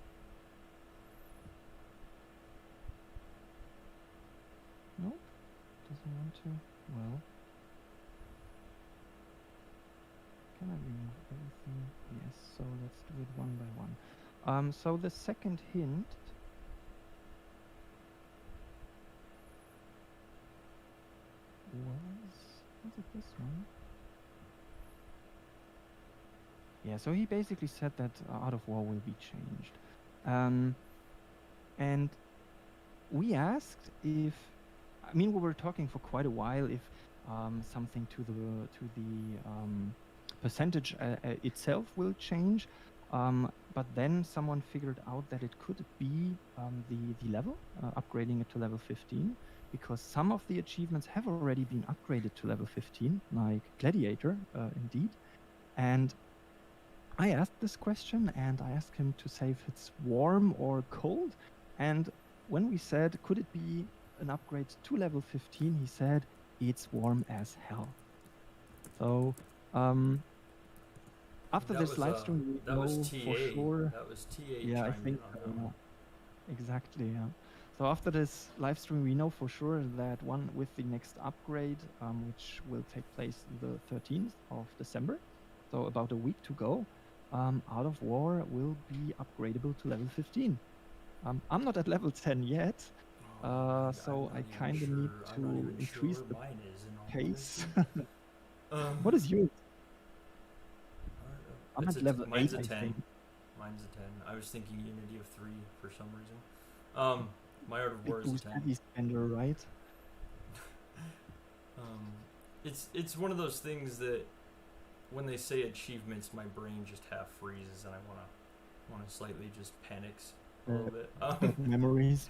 Nope, doesn't want to. Well, can I remove everything? Yes, so let's do it one by one. So the second hint was it this one? Yeah, so he basically said that Art of War will be changed. And we asked if, we were talking for quite a while if something to the percentage itself will change. But then someone figured out that it could be the level, upgrading it to level 15, because some of the achievements have already been upgraded to level 15, like Gladiator, indeed. And I asked this question, and I asked him to say if it's warm or cold. And when we said, could it be an upgrade to level 15, he said, it's warm as hell. So, after this live stream, we know for sure. That was TA. Yeah, I think so. Exactly. Yeah. So after this live stream, we know for sure that with the next upgrade, which will take place the 13th of December, so about a week to go, Art of War will be upgradable to level 15. I'm not at level 10 yet, so I kind of need to increase the pace. What is yours? I'm at level 8, mine's a 10. I think. Mine's a 10. I was thinking Unity of 3 for some reason. My Art of War is a 10. Heavy spender, right? It's one of those things that when they say achievements, my brain just half freezes and I wanna slightly just panics a little bit. Memories.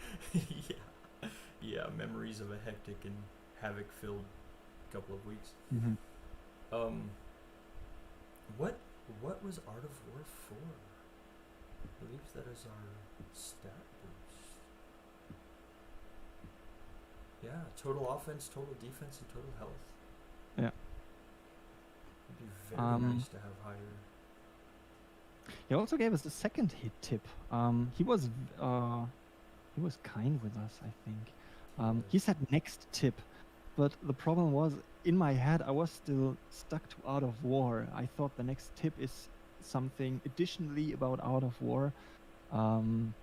Yeah, memories of a hectic and havoc-filled couple of weeks. Mm-hmm. What was Art of War for? I believe that is our stat boost. Yeah, total offense, total defense, and total health. Yeah. It'd be very nice to have higher. He also gave us the second hit tip. He was kind with us, I think. He said next tip, but the problem was, in my head, I was still stuck to Art of War. I thought the next tip is something additionally about Out of War, um,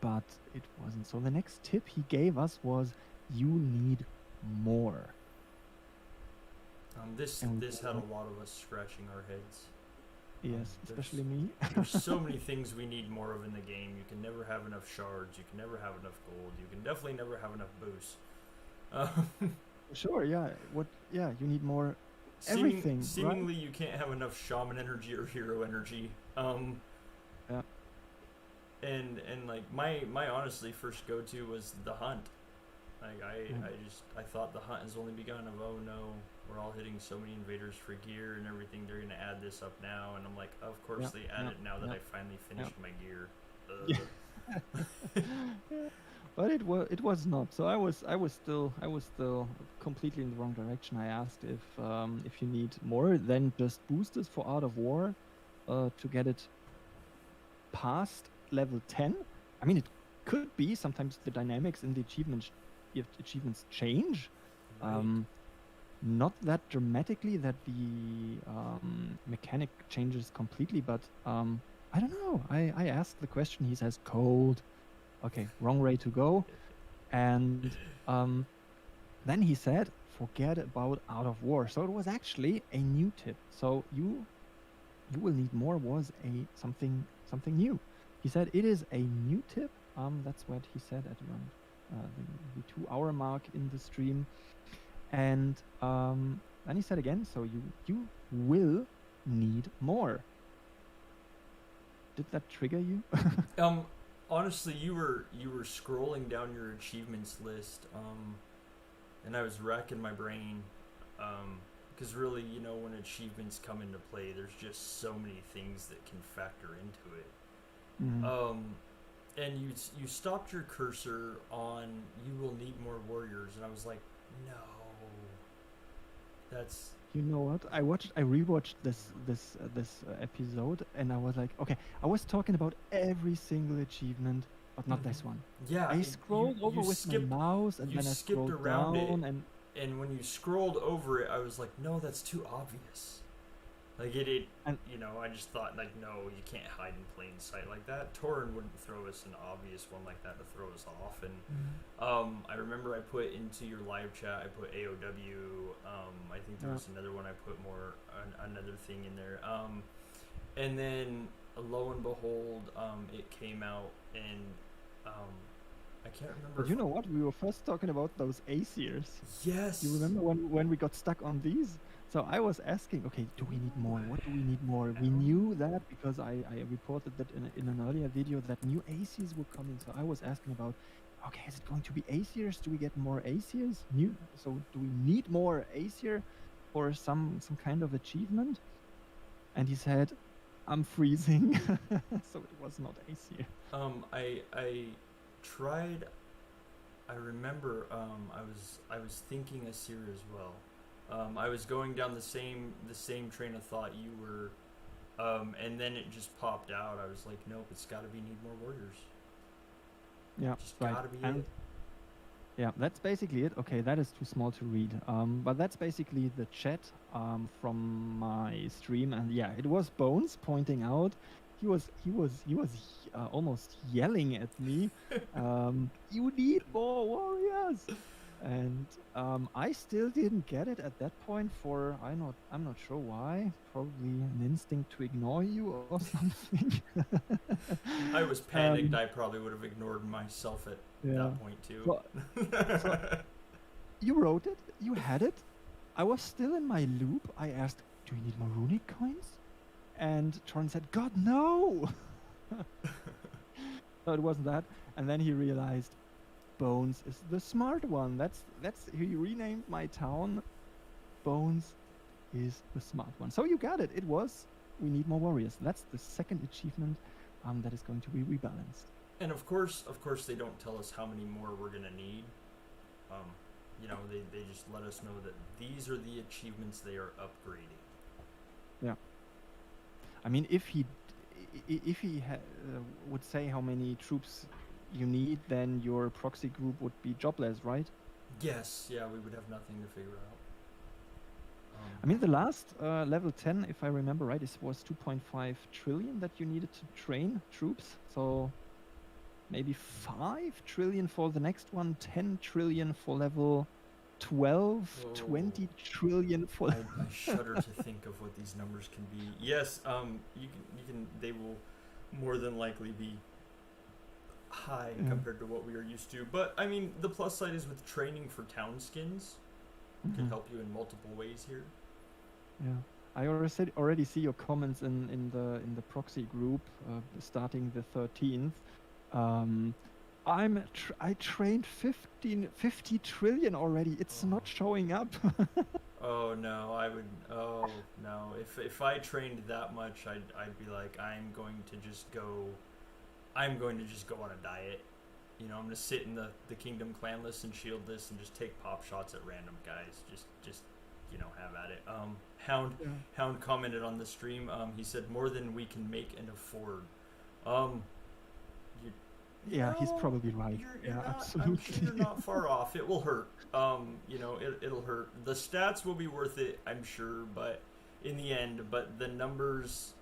but it wasn't. So the next tip he gave us was, you need more. This And we this had a lot of us scratching our heads. yes, There's especially me. there's so many things we need more of in the game. You can never have enough shards. You can never have enough gold. You can definitely never have enough boosts. Sure, yeah. What? Yeah, you need more everything, Seemingly, you can't have enough shaman energy or hero energy. Yeah. And like my honestly first go to was the hunt. Like I thought the hunt has only begun. Of oh no, we're all hitting so many invaders for gear and everything. They're gonna add this up now, and I'm like, of course they add it now that I finally finished my gear. But it was not. So I was still completely in the wrong direction. I asked if you need more than just boosters for Art of War, to get it past level 10. I mean, it could be sometimes the dynamics in the achievements change. Right. Not that dramatically that the mechanic changes completely, but I don't know. I asked the question. He says cold. Okay, wrong way to go. And then he said, forget about Out of War. So it was actually a new tip. So you will need more was something new. He said it is a new tip. That's what he said at around the 2-hour mark in the stream. And then he said again, so you will need more. Did that trigger you? Honestly, you were scrolling down your achievements list, and I was racking my brain, because really, when achievements come into play, there's just so many things that can factor into it. Mhm. And you stopped your cursor on you will need more warriors, and I was like, no, that's You know what? I rewatched this episode, and I was like, okay, I was talking about every single achievement, but not this one. yeah. I scrolled over with my mouse, and you then I skipped scrolled around down, it. And when you scrolled over it, I was like, no, that's too obvious. Like and I just thought like, no, you can't hide in plain sight like that. Torrin wouldn't throw us an obvious one like that to throw us off. And I remember I put into your live chat, I put AOW. I think there was another one I put another thing in there. And then lo and behold, it came out, and I can't remember. But you know what? We were first talking about those Aesirs. Yes. You remember when we got stuck on these? So I was asking, okay, do we need more? What do we need more? We knew that because I reported that in an earlier video that new Aesirs were coming. So I was asking about, okay, is it going to be Aesirs? Do we get more Aesirs? So do we need more Aesir for some kind of achievement? And he said, I'm freezing. So it was not Aesir. I tried. I remember. I was thinking Asir as well. I was going down the same train of thought you were, and then it just popped out. I was like, nope, it's got to be need more warriors. Yeah, just gotta be it. Yeah, that's basically it. Okay, that is too small to read. But that's basically the chat from my stream, and yeah, it was Bones pointing out. He was almost yelling at me. You need more warriors. And I still didn't get it at that point I'm not sure why. Probably an instinct to ignore you or something. I was panicked. I probably would have ignored myself at that point too. So you wrote it, you had it. I was still in my loop. I asked, do you need more runic coins? And Torrin said, God, no! So it wasn't that. And then he realized, Bones is the smart one. That's he renamed my town. Bones is the smart one. So you got it. It was we need more warriors. That's the second achievement that is going to be rebalanced. And of course they don't tell us how many more we're gonna need. They just let us know that these are the achievements they are upgrading. Yeah. I mean, if he would say how many troops you need, then your proxy group would be jobless, right? Yes, yeah, we would have nothing to figure out. I mean, the last level 10, if I remember right, was 2.5 trillion that you needed to train troops. So maybe 5 trillion for the next one, 10 trillion for level 12, Whoa. 20 trillion for. I shudder to think of what these numbers can be. Yes, they will more than likely be high Yeah. compared to what we are used to. But I mean, the plus side is with training for town skins, can Mhm. help you in multiple ways here. Yeah, I already see your comments in the proxy group starting the 13th. I trained 50 trillion already. It's Oh. not showing up. Oh no, I would. Oh no, if I trained that much, I'd be like, I'm going to just go on a diet. You know, I'm gonna sit in the kingdom clanless and shieldless and just take pop shots at random guys. Just have at it. Hound Yeah. Hound commented on the stream. He said more than we can make and afford. Um, you, Yeah, he's know, probably right. you're Yeah, not. absolutely. I'm sure you're not far off. It will hurt. It'll hurt. The stats will be worth it, I'm sure, but in the end, but the numbers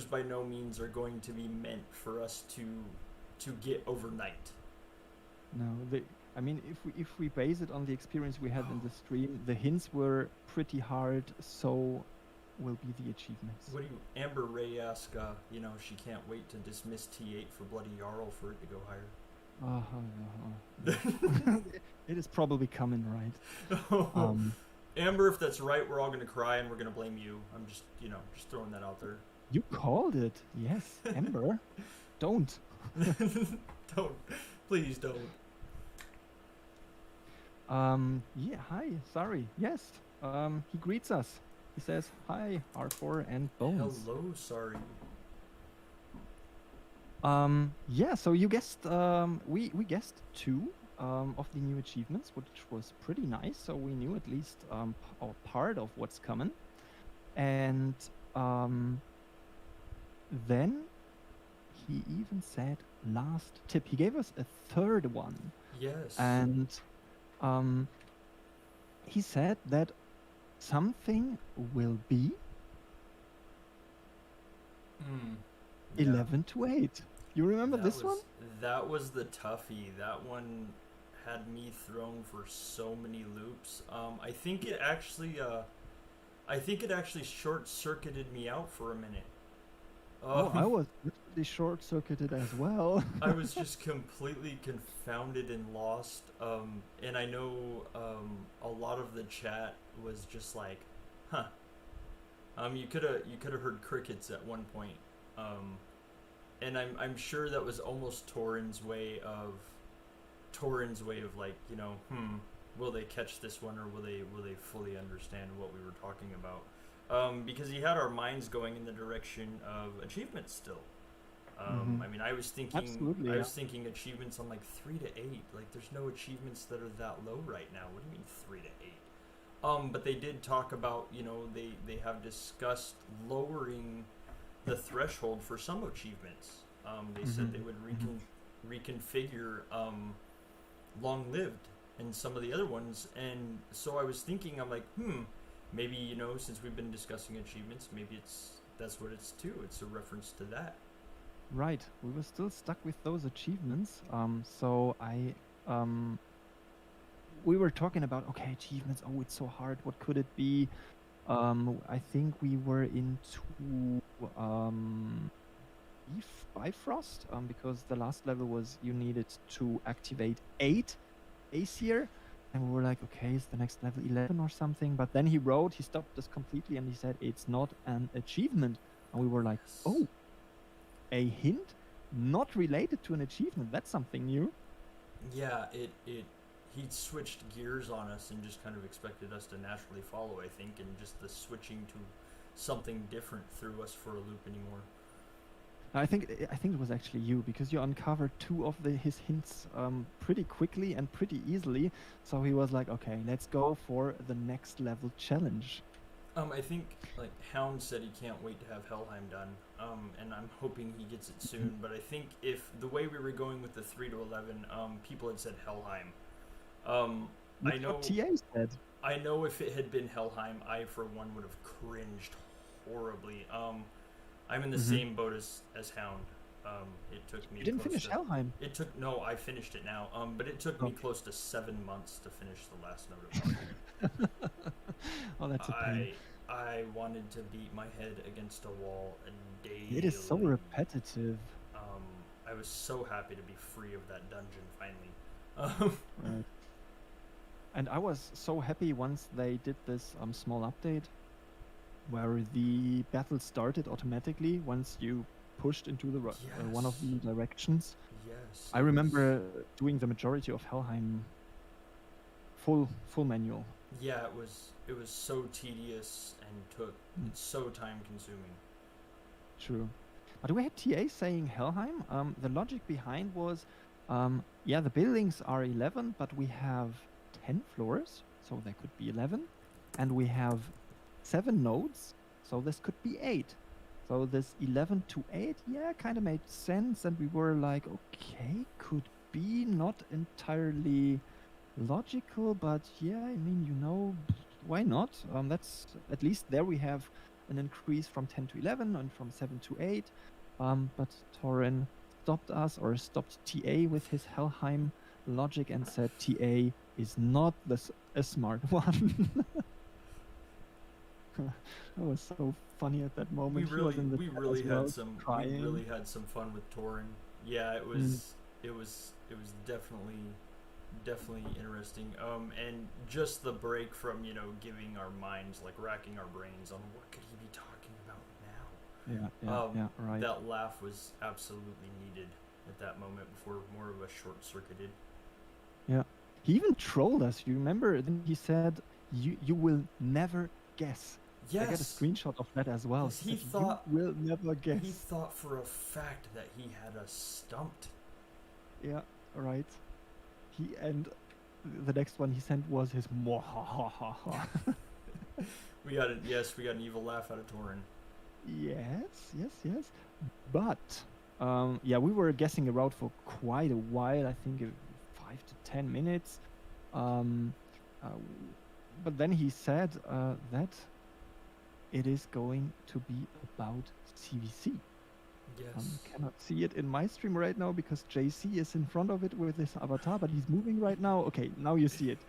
by no means are going to be meant for us to get overnight. No, I mean, if we base it on the experience we had in the stream, the hints were pretty hard. So will be the achievements. What do you, Amber Ray ask? She can't wait to dismiss T8 for Bloody Jarl for it to go higher. It is probably coming, right? Amber, if that's right, we're all gonna cry and we're gonna blame you. I'm just throwing that out there. You called it, yes, Ember. Don't. Don't, please don't. Yeah. Hi. Sorry. Yes. He greets us. He says, "Hi, R4 and Bones." Hello, sorry. Yeah. So you guessed. We guessed 2 of the new achievements, which was pretty nice. So we knew at least or part of what's coming, and then he even said last tip. He gave us a third one. Yes. And he said that something will be 11 to 8. You remember this one? That was the toughie. That one had me thrown for so many loops. I think it actually short-circuited me out for a minute. I was literally short-circuited as well. I was just completely confounded and lost. And I know a lot of the chat was just like, "Huh." You could have heard crickets at one point. And I'm sure that was almost Torrin's way of like, will they catch this one or will they fully understand what we were talking about? Because he had our minds going in the direction of achievements still. I mean, I was thinking achievements on like 3 to 8. Like, there's no achievements that are that low right now. What do you mean 3 to 8? But they did talk about, they have discussed lowering the threshold for some achievements. They said they would reconfigure long-lived and some of the other ones. And so I was thinking, I'm like, maybe, since we've been discussing achievements, maybe that's what it's to. It's a reference to that. Right. We were still stuck with those achievements. So we were talking about, okay, achievements. Oh, it's so hard. What could it be? I think we were into Bifrost, because the last level was you needed to activate 8 Aesir. And we were like, okay, is the next level 11 or something? But then he stopped us completely and he said, it's not an achievement. And we were like, oh, a hint not related to an achievement. That's something new. Yeah, he switched gears on us and just kind of expected us to naturally follow, I think, and just the switching to something different threw us for a loop anymore. I think it was actually you, because you uncovered 2 of his hints pretty quickly and pretty easily. So he was like, okay, let's go for the next level challenge. I think, like, Hound said he can't wait to have Helheim done, and I'm hoping he gets it soon. But I think if the way we were going with the 3 to 11, people had said Helheim. I know what TA said. I know if it had been Helheim, I for one would have cringed horribly. I'm in the same boat as Hound. It took me. You didn't finish Helheim. I finished it now. But it took me close to 7 months to finish the last note of Arthur. Oh, that's a pain. I wanted to beat my head against a wall daily. It is so repetitive. I was so happy to be free of that dungeon finally. Right. And I was so happy once they did this small update where the battle started automatically once you pushed into the one of the directions. Yes. I remember doing the majority of Helheim full manual. Yeah, it was so tedious and it's so time consuming. True. But we had TA saying Helheim. The logic behind was, the buildings are 11, but we have 10 floors, so there could be 11. And we have 7 nodes, so this could be 8. So this 11 to 8, kind of made sense. And we were like, okay, could be not entirely logical, but why not? That's at least there we have an increase from 10 to 11 and from 7 to 8. But Torrin stopped TA with his Helheim logic and said TA is not a smart one. That was so funny at that moment. We really had some fun with Torrin. Yeah, it was definitely interesting. And just the break from giving our minds, like racking our brains on what could he be talking about now. Right. That laugh was absolutely needed at that moment before more of us short-circuited. Yeah, he even trolled us. You remember? Then he said, "You will never guess." Yes. I got a screenshot of that as well. He thought you will never guess. He thought for a fact that he had us stumped. Yeah, right. And the next one he sent was his mwahahaha. We got an evil laugh out of Torrin. Yes. But we were guessing around for quite a while. I think 5 to 10 minutes. But then he said that it is going to be about CVC. Yes. Cannot see it in my stream right now because JC is in front of it with his avatar, but he's moving right now. Okay, now you see it.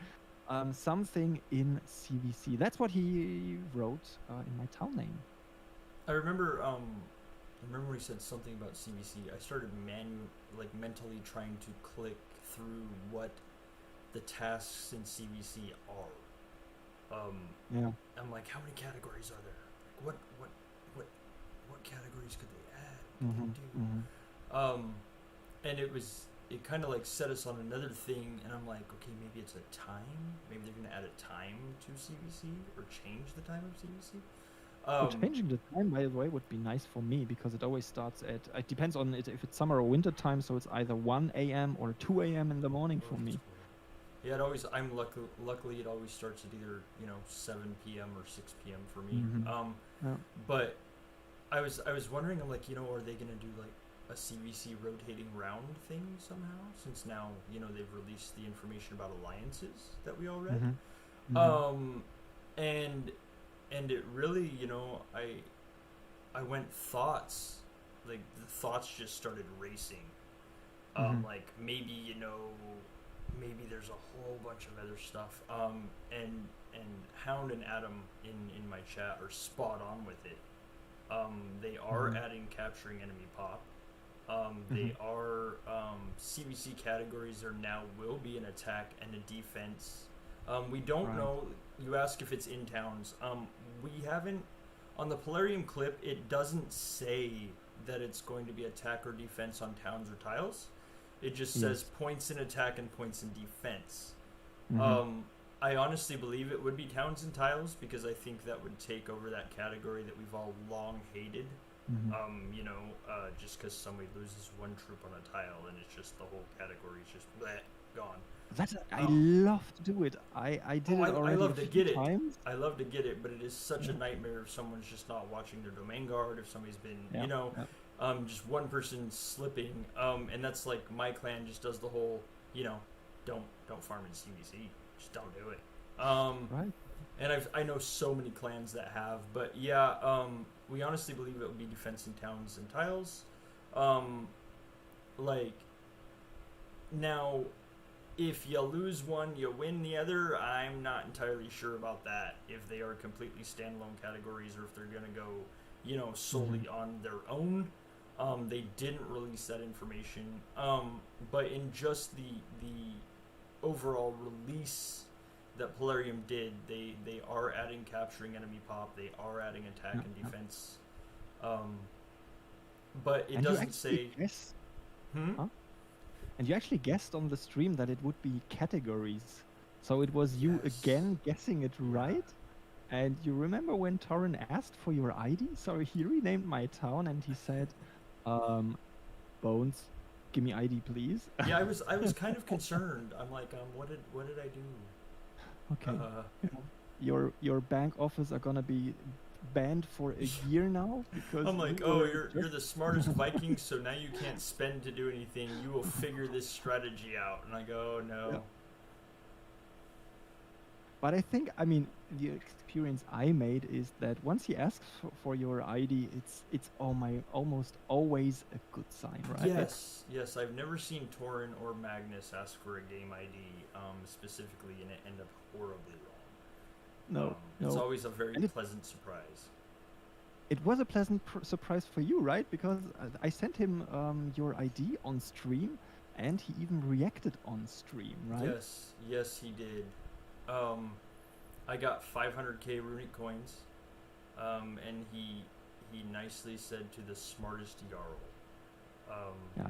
Something in CVC. That's what he wrote in my town name. I remember when he said something about CVC. I started mentally trying to click through what the tasks in CVC are. I'm like, how many categories are there? What categories could they add? And it kind of like set us on another thing, and I'm like, okay, maybe it's a time. Maybe they're gonna add a time to CVC or change the time of CVC. Changing the time, by the way, would be nice for me because it always starts at. It depends on it if it's summer or winter time, so it's either 1 a.m. or 2 a.m. in the morning for me. Yeah, luckily it always starts at either 7 p.m. or 6 p.m. for me. But I was wondering, I'm like, are they gonna do like a CVC rotating round thing somehow? Since now they've released the information about alliances that we all read. And it really I went thoughts, like the thoughts just started racing. Like maybe maybe there's a whole bunch of other stuff. And Hound and Adam in my chat are spot on with it. They are adding capturing enemy pop. They are CVC categories will be an attack and a defense. We don't know. You ask if it's in towns. We haven't on the Polarium clip. It doesn't say that it's going to be attack or defense on towns or tiles. It just says points in attack and points in defense. I honestly believe it would be towns and tiles because I think that would take over that category that we've all long hated. Just because somebody loses one troop on a tile and it's just the whole category is just gone. I love to do it. I did it already. I love to get times. I love to get it, but it is such a nightmare if someone's just not watching their domain guard, if somebody's been, just one person slipping, and that's like my clan just does the whole, don't farm in CVC, just don't do it. Right. And I know so many clans that have, but yeah, we honestly believe it would be defensing towns and tiles. Um, like now, if you lose one, you win the other. I'm not entirely sure about that. If they are completely standalone categories, or if they're gonna go, solely on their own. They didn't release that information. But in just the overall release that Polarium did, they are adding capturing enemy pop. They are adding attack and defense. But it And you doesn't actually say. guess, Hmm. huh? And you actually guessed on the stream that it would be categories. So it was you Yes. again guessing it Yeah. right. And you remember when Torrin asked for your ID? So he renamed my town and he said, Bones, give me ID, please. Yeah, I was kind of concerned. I'm like, what did I do? Okay. Your bank offers are gonna be banned for a year now because I'm like, you oh, were you're the smartest Viking, so now you can't spend to do anything. You will figure this strategy out. And I go, oh, no. Yeah. But I think, I mean, the experience I made is that once he asks for your ID, it's almost always a good sign, right? Yes. I've never seen Torrin or Magnus ask for a game ID specifically, and it end up horribly wrong. No. It's always a very pleasant surprise. It was a pleasant surprise for you, right? Because I sent him your ID on stream, and he even reacted on stream, right? Yes, he did. I got 500k runic coins, and he nicely said to the smartest Jarl. Yeah,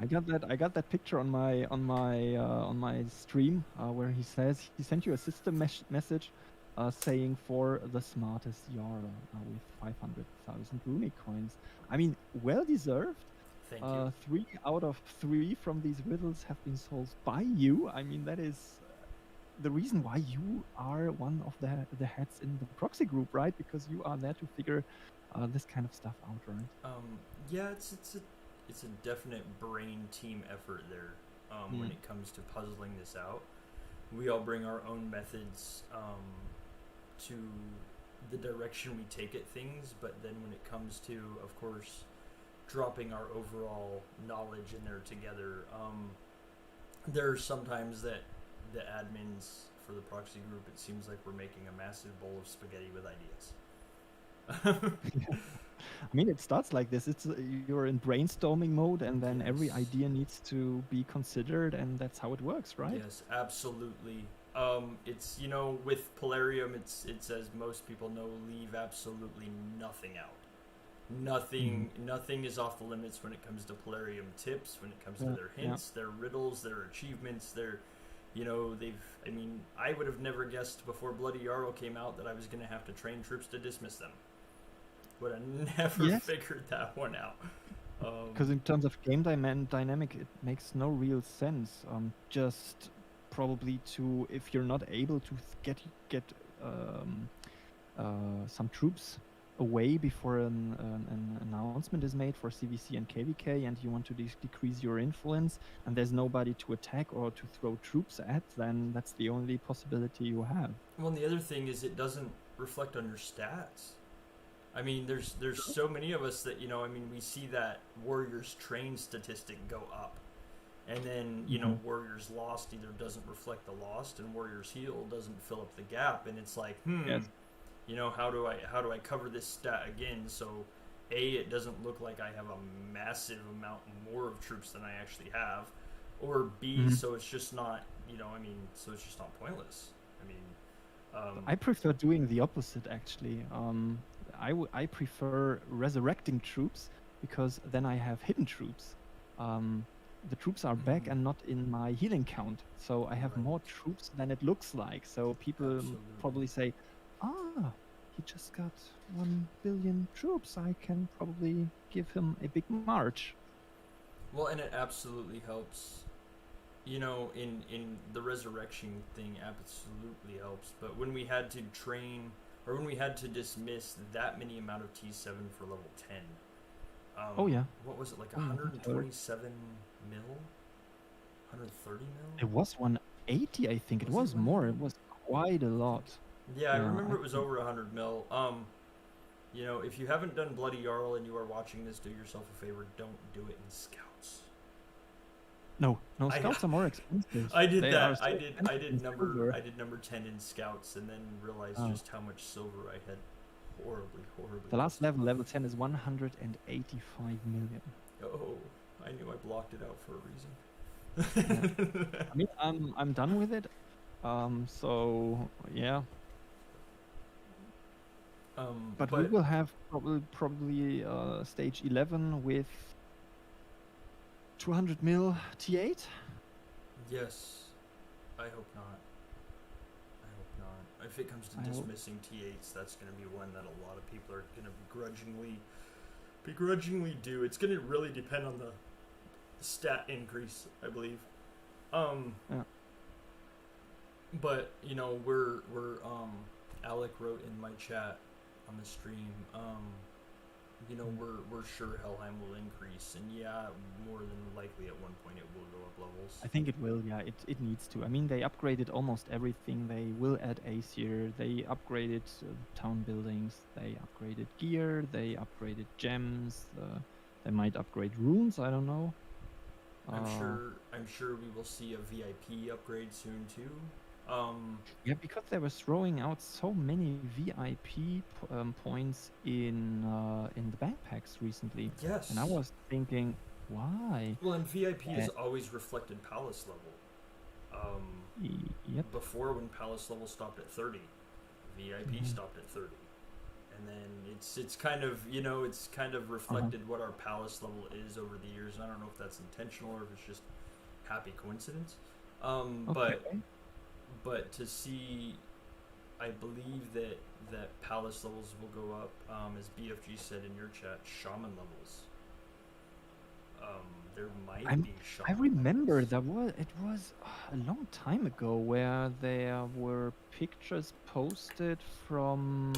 I got that picture on my stream where he says he sent you a system message saying for the smartest Jarl with 500,000 runic coins. I mean, well deserved. Thank you. 3 out of 3 from these riddles have been solved by you. I mean, that is the reason why you are one of the heads in the proxy group, right? Because you are there to figure this kind of stuff out, right? Yeah, it's a definite brain team effort there when it comes to puzzling this out. We all bring our own methods to the direction we take at things, but then when it comes to, of course, dropping our overall knowledge in there together, there are sometimes that the admins for the proxy group, it seems like we're making a massive bowl of spaghetti with ideas. I mean, it starts like this. You're in brainstorming mode, and then every idea needs to be considered, and that's how it works, right? Yes, absolutely. It's with Polarium, it's as most people know, leave absolutely nothing out. Nothing is off the limits when it comes to Polarium tips, when it comes to their hints, their riddles, their achievements, their I would have never guessed before Bloody Jarl came out that I was going to have to train troops to dismiss them. Would have never figured that one out. Because in terms of game dynamic, it makes no real sense. Just probably if you're not able to get some troops away before an announcement is made for CVC and KVK, and you want to decrease your influence, and there's nobody to attack or to throw troops at, then that's the only possibility you have. Well, and the other thing is it doesn't reflect on your stats. I mean, there's so many of us that, we see that Warriors train statistic go up. And then, Warriors lost either doesn't reflect the lost, and Warriors heal doesn't fill up the gap, and it's like, how do I cover this stat again? So, A, it doesn't look like I have a massive amount more of troops than I actually have, or B, so it's just not, so it's just not pointless. I prefer doing the opposite, actually. I prefer resurrecting troops because then I have hidden troops. The troops are back and not in my healing count, so I have more troops than it looks like. So people probably say, he just got 1 billion troops. I can probably give him a big march. Well, and it absolutely helps. In the resurrection thing, absolutely helps. But when we had to train, or when we had to dismiss that many amount of T7 for level 10, what was it, like 127 mil? 130 mil? It was 180, I think. It was more. It was quite a lot. Yeah, I Yeah, remember I it was think. over 100 mil. You know, if you haven't done Bloody Jarl and you are watching this, do yourself a favor. Don't do it in Scouts. No, no, I scouts are more expensive. I did They are that. so expensive in silver. I did number 10 in Scouts, and then realized Oh. just how much silver I had. Horribly The last wasted. level 10, is 185 million. Oh, I knew I blocked it out for a Yeah. reason. I mean, I'm done with it. So yeah, but we But will have probably stage 11 with 200 mil T8. yes, I hope not. I hope not. If it comes to I hope. dismissing T8s, that's going to be one that a lot of people are going to begrudgingly do. It's going to really depend on the stat increase, I believe. Yeah. But you know, we're Alec wrote in my chat on the stream. You know, we're sure Helheim will increase, and yeah, more than likely at one point it will go up levels. I think it will. Yeah, it needs to. I mean, they upgraded almost everything. They will add Aesir. They upgraded town buildings. They upgraded gear. They upgraded gems. They might upgrade runes. I don't know. I'm sure we will see a VIP upgrade soon too. Yeah, because they were throwing out so many VIP points in the backpacks recently, Yes. and I was thinking, why? Well, and VIP has always reflected palace level. Yep. Before, when palace level stopped at 30, VIP stopped at 30, and then it's kind of, you know, it's kind of reflected what our palace level is over the years. And I don't know if that's intentional or if it's just happy coincidence. Okay. But to see, I believe that palace levels will go up, as BFG said in your chat, shaman levels. There might be shaman. I remember levels. it was a long time ago where there were pictures posted from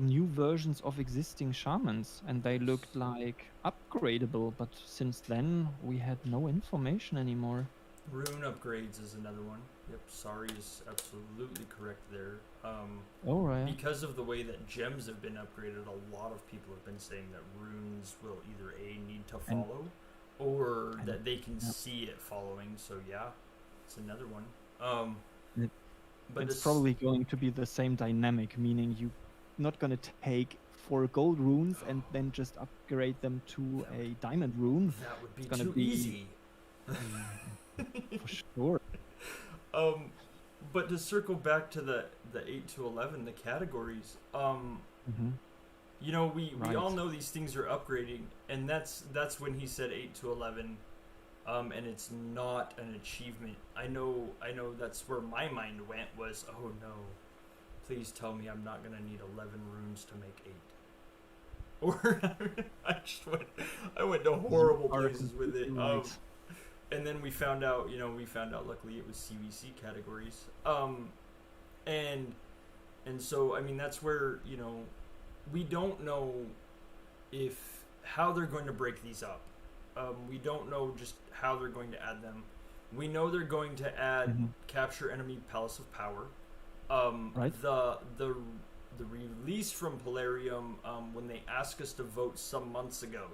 new versions of existing shamans, and they looked like upgradable. But since then, we had no information anymore. Rune Upgrades is another one. Yep, Sari is absolutely correct there. Oh, right. Because of the way that gems have been upgraded, a lot of people have been saying that runes will either need to follow, or that they can see it following. So yeah, it's another one. But it's probably going to be the same dynamic, meaning you're not going to take 4 gold runes and then just upgrade them to a diamond rune. That would be it's gonna too easy. For sure. But to circle back to the 8 to 11, the categories, you know, we all know these things are upgrading, and that's when he said 8 to 11, and it's not an achievement. I know that's where my mind went, was, oh no, please tell me I'm not gonna need 11 runes to make 8. Or I went to horrible places with it. And then we found out, luckily it was CVC categories. And so, I mean, that's where, you know, we don't know how they're going to break these up. We don't know just how they're going to add them. We know they're going to add capture enemy Palace of Power. Right. The release from Polarium, when they asked us to vote some months ago,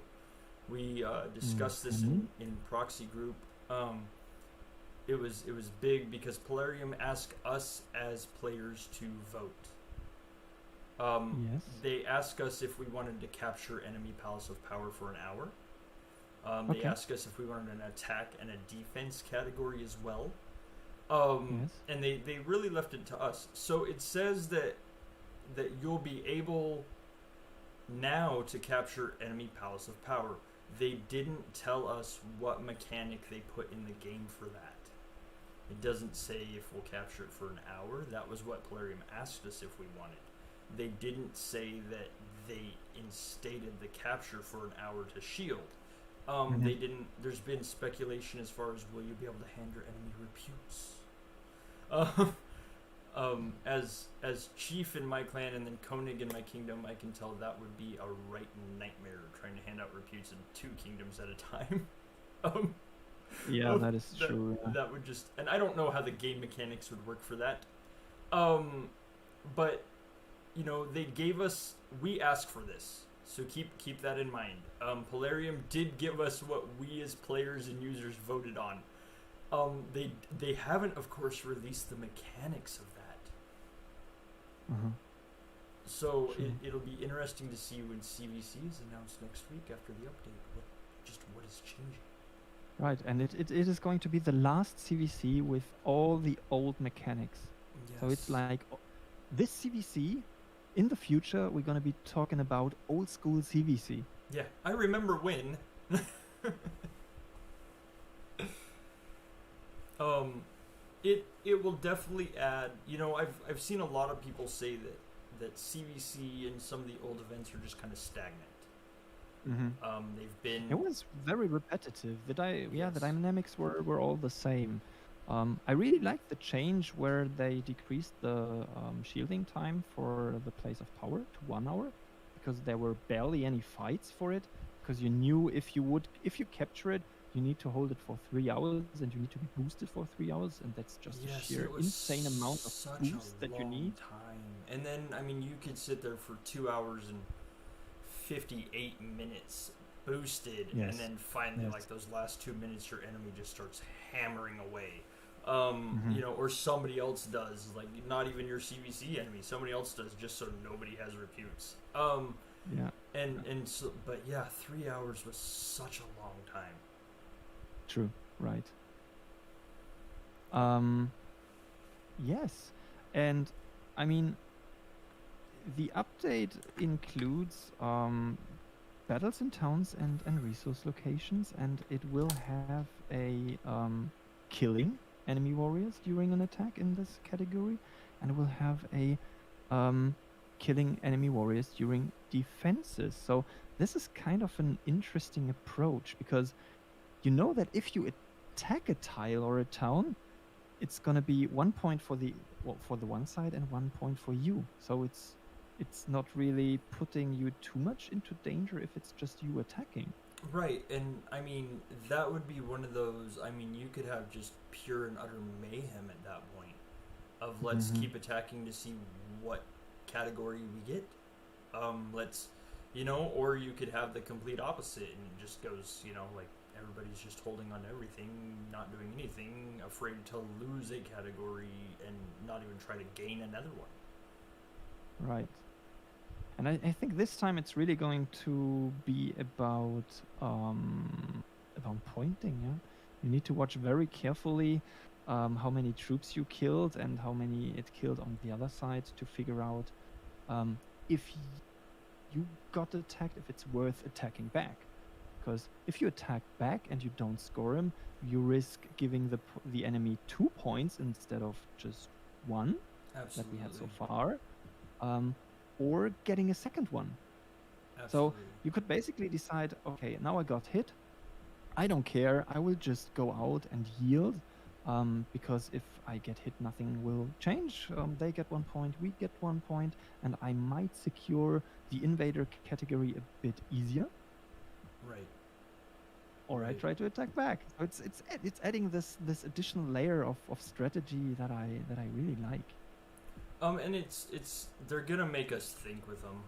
we discussed this in proxy group. It was big because Polarium asked us as players to vote. Yes. They asked us if we wanted to capture enemy Palace of Power for an hour. They asked us if we wanted an attack and a defense category as well. Yes. And they really left it to us. So it says that you'll be able now to capture enemy Palace of Power. They didn't tell us what mechanic they put in the game for that. It doesn't say if we'll capture it for an hour. That was what Polarium asked us if we wanted. They didn't say that they instated the capture for an hour to shield. They didn't. There's been speculation as far as, will you be able to hand your enemy reputes? As chief in my clan and then Koenig in my kingdom, I can tell that would be a right nightmare, trying to hand out reputes in 2 kingdoms at a time. Yeah, Oh, that is true. Yeah. that would just, and I don't know how the game mechanics would work for that. But they gave us. We asked for this, so keep that in mind. Polarium did give us what we as players and users voted on. They haven't, of course, released the mechanics of that. Uh-huh. So Sure. it'll be interesting to see when CVC is announced next week after the update. What is changing? Right, and it is going to be the last CVC with all the old mechanics. Yes. So it's like this CVC. In the future, we're going to be talking about old school CVC. Yeah, I remember when. It will definitely add. I've seen a lot of people say that CVC and some of the old events are just kind of stagnant. Mm-hmm. They've been. It was very repetitive. The Yes. dynamics were all the same. I really liked the change where they decreased the shielding time for the Place of Power to 1 hour, because there were barely any fights for it. Because you knew if you capture it, you need to hold it for 3 hours, and you need to be boosted for 3 hours, and that's just a Yes, sheer it was insane amount of such boost a that you long need. time. And then you could sit there for 2 hours and 58 minutes boosted, Yes. and then finally, Yes. like those last 2 minutes, your enemy just starts hammering away. Mhm. Or somebody else does, like not even your CVC enemy, somebody else does, just so nobody has reputes. Yeah. And so, but yeah, 3 hours was such a long time. True. Right. Yes, and I mean the update includes battles in towns and resource locations, and it will have a killing enemy warriors during an attack in this category, and it will have a killing enemy warriors during defenses. So this is kind of an interesting approach, because you know that if you attack a tile or a town, it's gonna be 1 point for the one side and 1 point for you. So it's not really putting you too much into danger if it's just you attacking. Right, and I mean, that would be one of those. I mean, you could have just pure and utter mayhem at that point of let's Mhm. keep attacking to see what category we get. Let's, or you could have the complete opposite and it just goes, like everybody's just holding on to everything, not doing anything, afraid to lose a category and not even try to gain another one. Right. And I think this time it's really going to be about pointing. Yeah, you need to watch very carefully how many troops you killed and how many it killed on the other side to figure out if you got attacked, if it's worth attacking back. Because if you attack back and you don't score him, you risk giving the enemy 2 points instead of just 1 Absolutely. that we had so far. Or getting a second one. Absolutely. So you could basically decide, okay, now I got hit. I don't care. I will just go out and yield, because if I get hit, nothing will change. They get 1 point, we get 1 point, and I might secure the invader category a bit easier. Right. Or I Right. try to attack back. So it's adding this additional layer of strategy that I really like. And it's they're gonna make us think with them.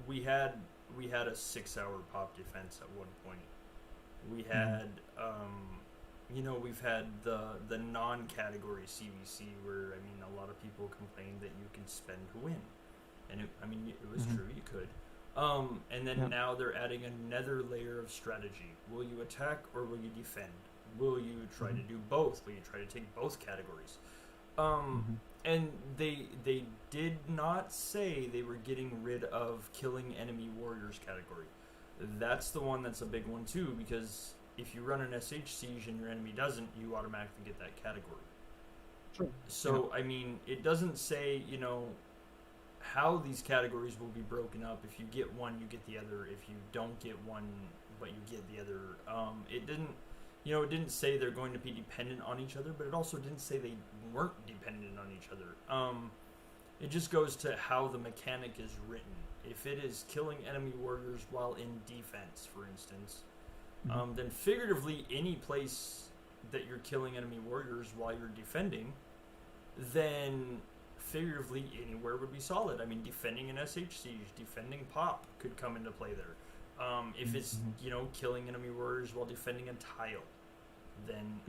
We had a 6-hour pop defense at one point. We had we've had the non-category CVC where a lot of people complained that you can spend to win, and it was Mhm. true, you could. And then Yeah. now they're adding another layer of strategy. Will you attack or will you defend? Will you try to do both? Will you try to take both categories? And they did not say they were getting rid of killing enemy warriors category. That's the one that's a big one too, because if you run an SH siege and your enemy doesn't, you automatically get that category. Sure. So it doesn't say how these categories will be broken up. If you get one, you get the other. If you don't get one, but you get the other. It didn't say they're going to be dependent on each other, but it also didn't say they weren't dependent on each other. It just goes to how the mechanic is written. If it is killing enemy warriors while in defense, for instance, then figuratively any place that you're killing enemy warriors while you're defending, then figuratively anywhere would be solid. I mean, defending an SH siege, defending pop could come into play there. If it's killing enemy warriors while defending a tile, then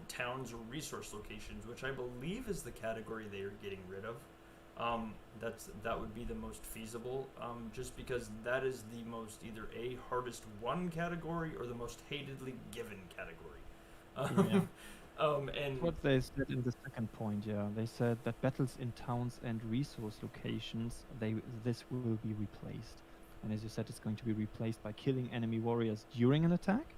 towns or resource locations, which I believe is the category they are getting rid of. That would be the most feasible, just because that is the most either hardest won category or the most hatedly given category. And what they said in the second point, they said that battles in towns and resource locations, this will be replaced. And as you said, it's going to be replaced by killing enemy warriors during an attack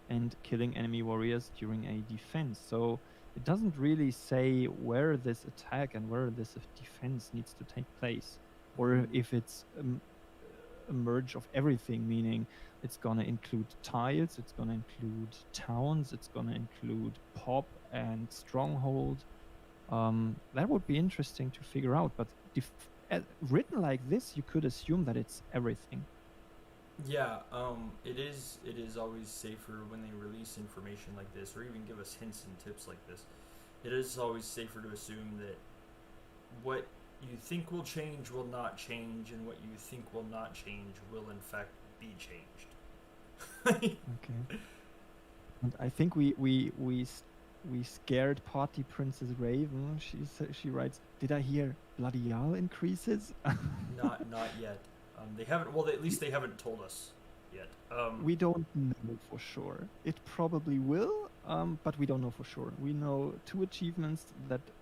and killing enemy warriors during a defense. So it doesn't really say where this attack and where this defense needs to take place, or if it's a merge of everything, meaning it's going to include tiles, it's going to include towns, it's going to include pop and stronghold. That would be interesting to figure out, but written like this, you could assume that it's everything. Yeah, it is always safer when they release information like this, or even give us hints and tips like this. It is always safer to assume that what you think will change will not change, and what you think will not change will in fact be changed. Okay. And I think we scared Party Princess Raven. She writes, "Did I hear Bloody Jarl increases?" Not yet. They haven't. Well, at least they haven't told us yet. We don't know for sure. It probably will, but we don't know for sure. We know 2 achievements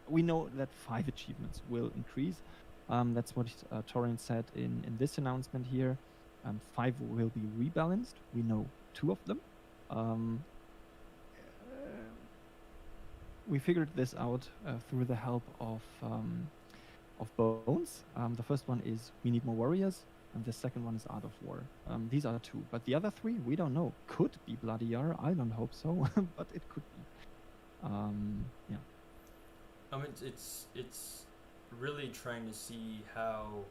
we know that 5 achievements will increase. That's what Torrin said in this announcement here. 5 will be rebalanced. We know 2 of them. We figured this out through the help of Bones. The first one is we need more warriors, and the second one is Art of War. These are 2, but the other 3 we don't know. Could be Bloody Jarl. I don't hope so, but it could be. It's really trying to see how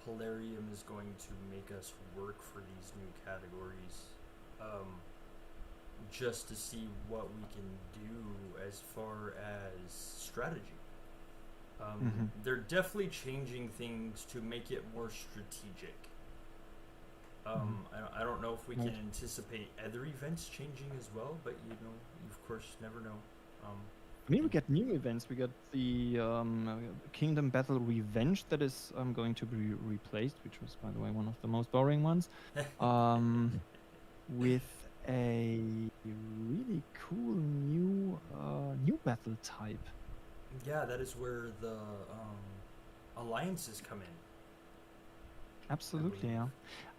Polarium is going to make us work for these new categories, just to see what we can do as far as strategy. They're definitely changing things to make it more strategic. I don't know if we can anticipate other events changing as well, but you of course never know. I mean, we get new events. We got the Kingdom Battle Revenge that is going to be replaced, which was, by the way, one of the most boring ones, with a really cool new battle type. Yeah, that is where the alliances come in. Absolutely, yeah.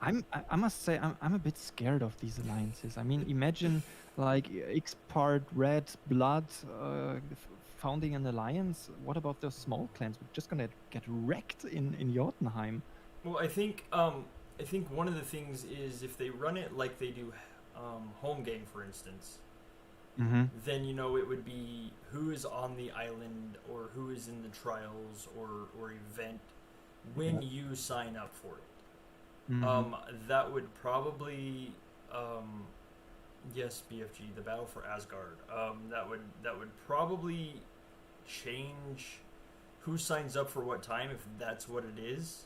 I must say I'm a bit scared of these alliances. I mean, imagine like X part Red Blood founding an alliance. What about those small clans? We're just gonna get wrecked in Jotunheim. Well, I think one of the things is if they run it like they do home game, for instance, then it would be who is on the island or who is in the trials or event when you sign up for it. That would probably yes, BFG, the Battle for Asgard. That would probably change who signs up for what time if that's what it is.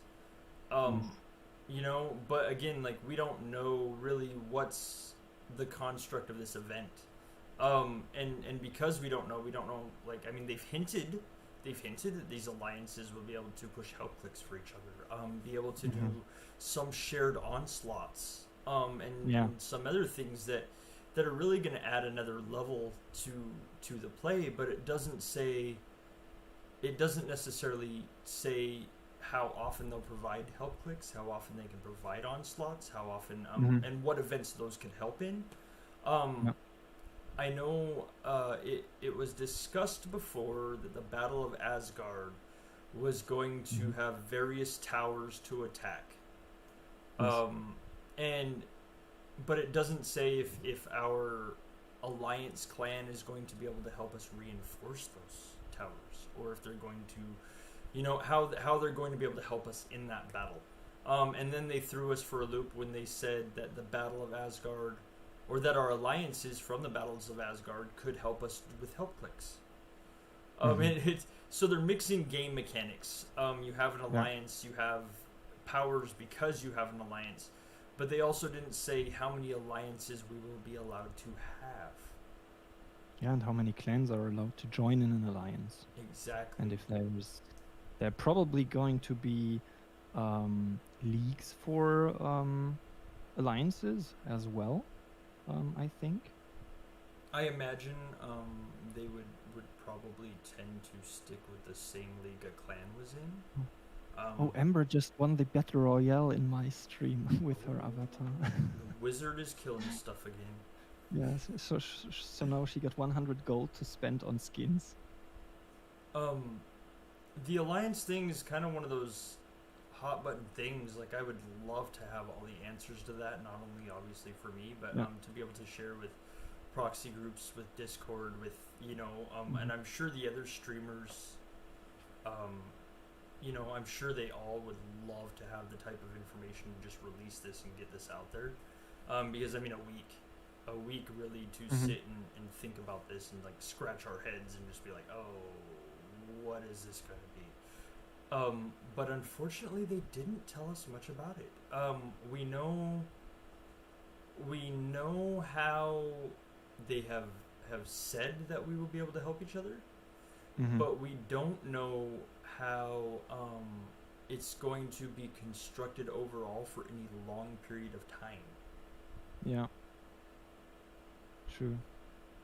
But again, like, we don't know really what's the construct of this event. And because we don't know, like, I mean, they've hinted that these alliances will be able to push help clicks for each other, be able to do some shared onslaughts, and some other things that are really going to add another level to the play, but it doesn't necessarily say how often they'll provide help clicks, how often they can provide onslaughts, how often, and what events those could help in. I know it was discussed before that the Battle of Asgard was going to have various towers to attack. But it doesn't say if our alliance clan is going to be able to help us reinforce those towers, or if they're going to, how they're going to be able to help us in that battle. And then they threw us for a loop when they said that the Battle of Asgard, or that our alliances from the Battles of Asgard could help us with help clicks. So they're mixing game mechanics. You have an alliance, you have powers because you have an alliance, but they also didn't say how many alliances we will be allowed to have. Yeah, and how many clans are allowed to join in an alliance. Exactly. And if there probably going to be leagues for alliances as well, I think. I imagine they would probably tend to stick with the same league a clan was in. Oh, Ember just won the Battle Royale in my stream with her avatar. The wizard is killing stuff again. Yes, so now she got 100 gold to spend on skins. The alliance thing is kind of one of those hot button things. Like, I would love to have all the answers to that, not only obviously for me, but to be able to share with proxy groups, with Discord, with and I'm sure the other streamers, I'm sure they all would love to have the type of information to just release this and get this out there, because I mean a week really to sit and think about this and like scratch our heads and just be like, oh, what is this going to be? But unfortunately they didn't tell us much about it. We know how they have said that we will be able to help each other, but we don't know how it's going to be constructed overall for any long period of time. Yeah. True.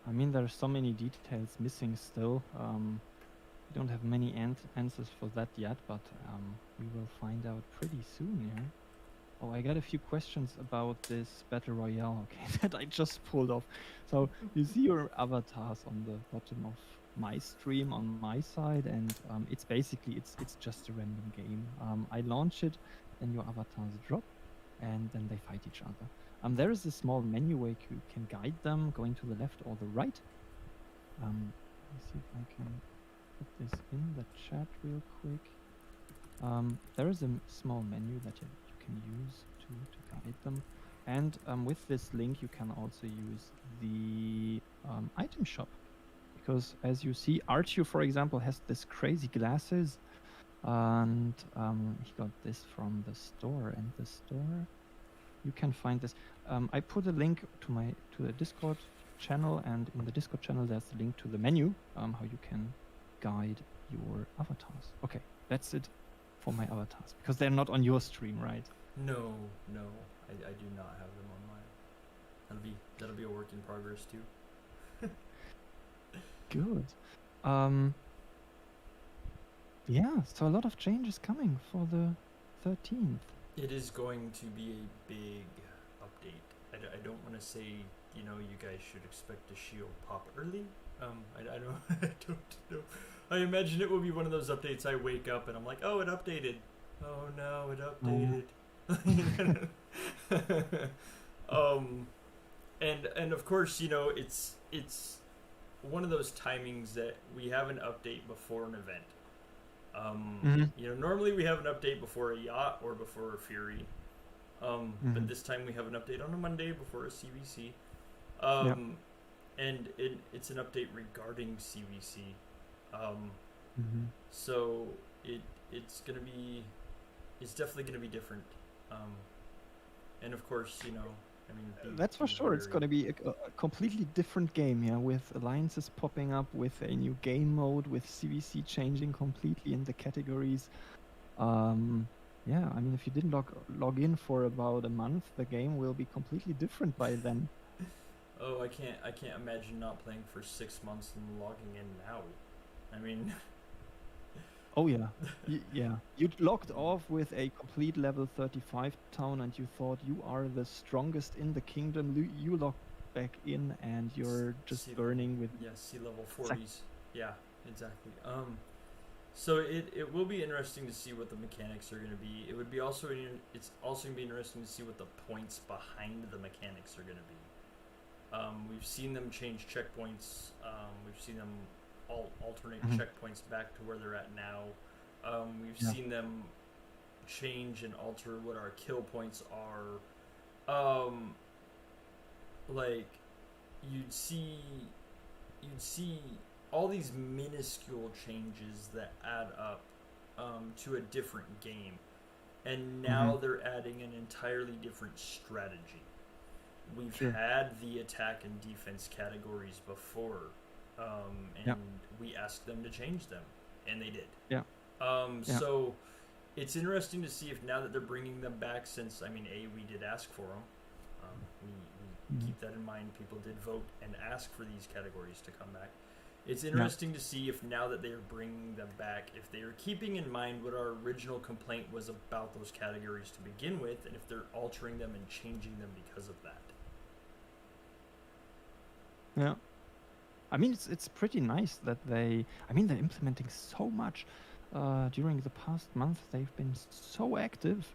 I mean, there's so many details missing still. We don't have many answers for that yet, but we will find out pretty soon, yeah? Oh, I got a few questions about this Battle Royale, okay, that I just pulled off. So you see your avatars on the bottom of my stream on my side, and it's basically, it's just a random game. I launch it, and your avatars drop, and then they fight each other. There is a small menu where you can guide them, going to the left or the right. Let me see if I can put this in the chat real quick. There is a small menu that you can use to guide them. And with this link, you can also use the item shop. Because as you see, Archie, for example, has this crazy glasses. And he got this from the store. And the store, you can find this. I put a link to the Discord channel, and in the Discord channel there's a link to the menu, how you can guide your avatars. Okay, that's it for my avatars, because they're not on your stream, right? No, I do not have them on mine. That'll be a work in progress too. Good. Yeah, so a lot of changes coming for the 13th. It is going to be a big update. I don't want to say, you guys should expect a shield pop early. I don't know. I imagine it will be one of those updates I wake up and I'm like, oh, it updated. Oh no, it updated. And of course, it's one of those timings that we have an update before an event. Normally we have an update before a yacht or before a Fury. But this time we have an update on a Monday before a CVC. And it's an update regarding CVC. So it's definitely gonna be different. And of course, that's for sure. It's going to be a completely different game, yeah, with alliances popping up, with a new game mode, with CVC changing completely in the categories. Yeah, I mean, if you didn't log in for about a month, the game will be completely different by then. Oh, I can't imagine not playing for 6 months and logging in now. I mean. Oh yeah, yeah. You logged off with a complete level 35 town, and you thought you are the strongest in the kingdom. You logged back in, and you're just burning with. Yeah, sea level 40s. Yeah, exactly. So it will be interesting to see what the mechanics are going to be. It's also going to be interesting to see what the points behind the mechanics are going to be. We've seen them change checkpoints. We've seen them alternate checkpoints back to where they're at now. We've seen them change and alter what our kill points are, like you'd see all these minuscule changes that add up to a different game, and now they're adding an entirely different strategy. We've had the attack and defense categories before, and we asked them to change them, and they did. So it's interesting to see if now that they're bringing them back, since we did ask for them. We keep that in mind. People did vote and ask for these categories to come back. It's interesting to see if now that they are bringing them back, if they are keeping in mind what our original complaint was about those categories to begin with, and if they're altering them and changing them because of that. Yeah. I mean, it's pretty nice that they're implementing so much. During the past month, they've been so active,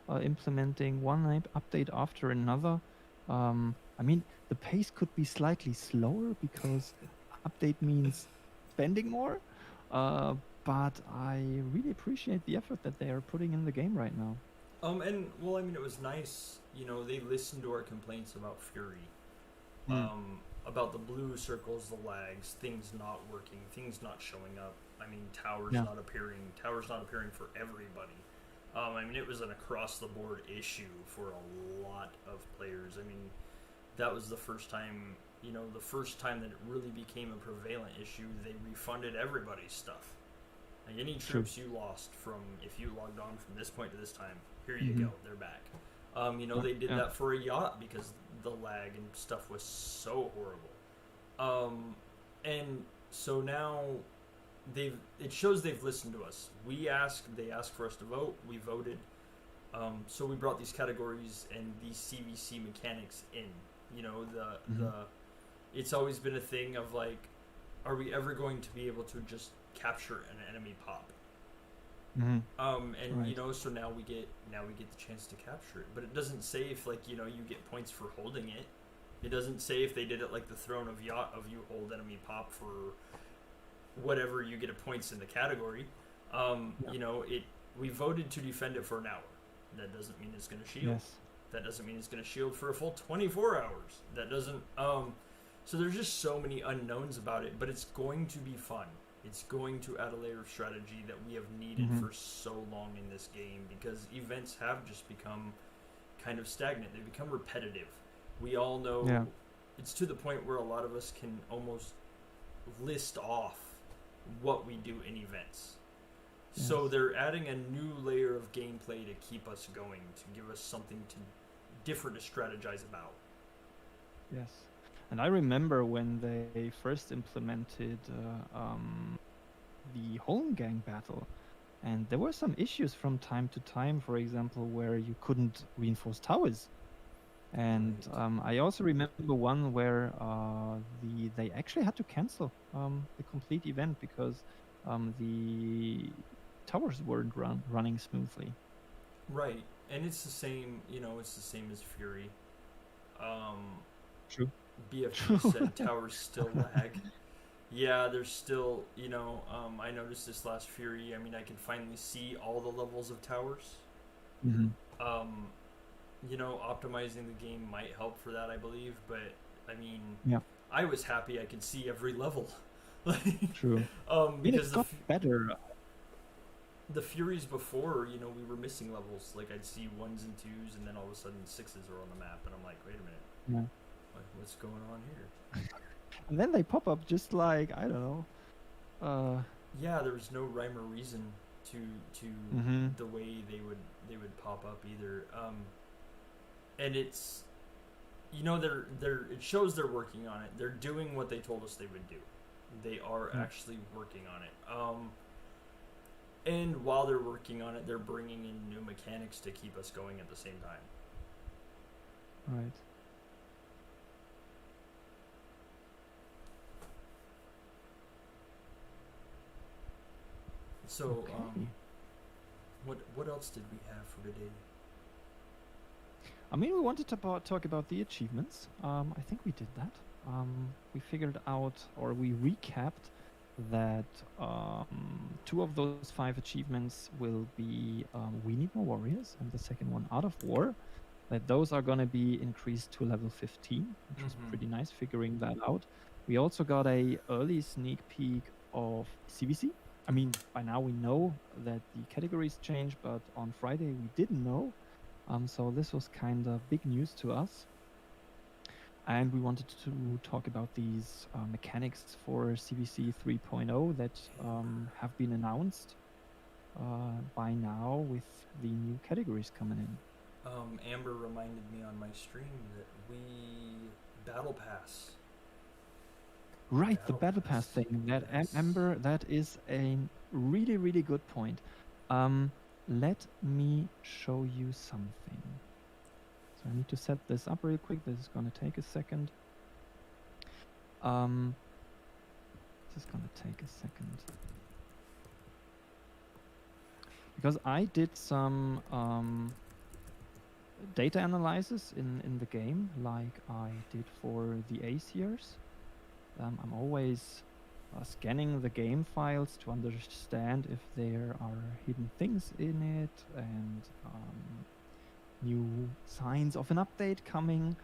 implementing one update after another. The pace could be slightly slower because update means spending more, but I really appreciate the effort that they are putting in the game right now. It was nice, they listened to our complaints about Fury, about the blue circles, the lags, things not working, things not showing up. Towers not appearing for everybody. It was an across-the-board issue for a lot of players. That was the first time, that it really became a prevalent issue. They refunded everybody's stuff. Like any troops you lost from, if you logged on from this point to this time, here you go, they're back. They did that for a yacht because the lag and stuff was so horrible. And so now it shows they've listened to us. They asked for us to vote, we voted. So we brought these categories and these CVC mechanics in. It's always been a thing of like, are we ever going to be able to just capture an enemy pop? So now we get the chance to capture it, but it doesn't say if you get points for holding it. It doesn't say if they did it like the Throne of Yacht of you hold enemy pop for whatever, you get a points in the category. We voted to defend it for an hour. That doesn't mean it's going to shield. That doesn't mean it's going to shield for a full 24 hours. That doesn't so there's just so many unknowns about it, but it's going to be fun. It's going to add a layer of strategy that we have needed for so long in this game, because events have just become kind of stagnant. They become repetitive. We all know it's to the point where a lot of us can almost list off what we do in events. So they're adding a new layer of gameplay to keep us going, to give us something different to strategize about. Yes. And I remember when they first implemented the Holmgang battle, and there were some issues from time to time, for example, where you couldn't reinforce towers. And I also remember one where they actually had to cancel the complete event because the towers weren't running smoothly. Right, and it's the same. It's the same as Fury. True. BFG said towers still lag. Yeah, there's still. I noticed this last Fury. I can finally see all the levels of towers. Optimizing the game might help for that, I believe, but I was happy I could see every level. True. Because it got better. The Furies before, we were missing levels. Like I'd see 1s and 2s, and then all of a sudden 6s are on the map, and I'm like, wait a minute, what's going on here? And then they pop up just like, I don't know. Yeah, there was no rhyme or reason to the way they would pop up either. And it's, it shows they're working on it. They're doing what they told us they would do. They are actually working on it. And while they're working on it, they're bringing in new mechanics to keep us going at the same time. Right. So, what else did we have for today? We wanted to talk about the achievements. I think we did that. We figured out, or we recapped that two of those 5 achievements will be We Need More Warriors, and the second one Art of War. That those are going to be increased to level 15, which is pretty nice figuring that out. We also got a early sneak peek of CVC. I mean, by now we know that the categories change, but on Friday we didn't know. So this was kind of big news to us. And we wanted to talk about these mechanics for CVC 3.0 that have been announced by now with the new categories coming in. Amber reminded me on my stream that we Battle Pass. Right, the Battle Pass thing. That Amber, that is a really, really good point. Let me show you something. So I need to set this up real quick. This is going to take a second. This is going to take a second. Because I did some data analysis in the game, like I did for the Aesirs. I'm always scanning the game files to understand if there are hidden things in it and new signs of an update coming.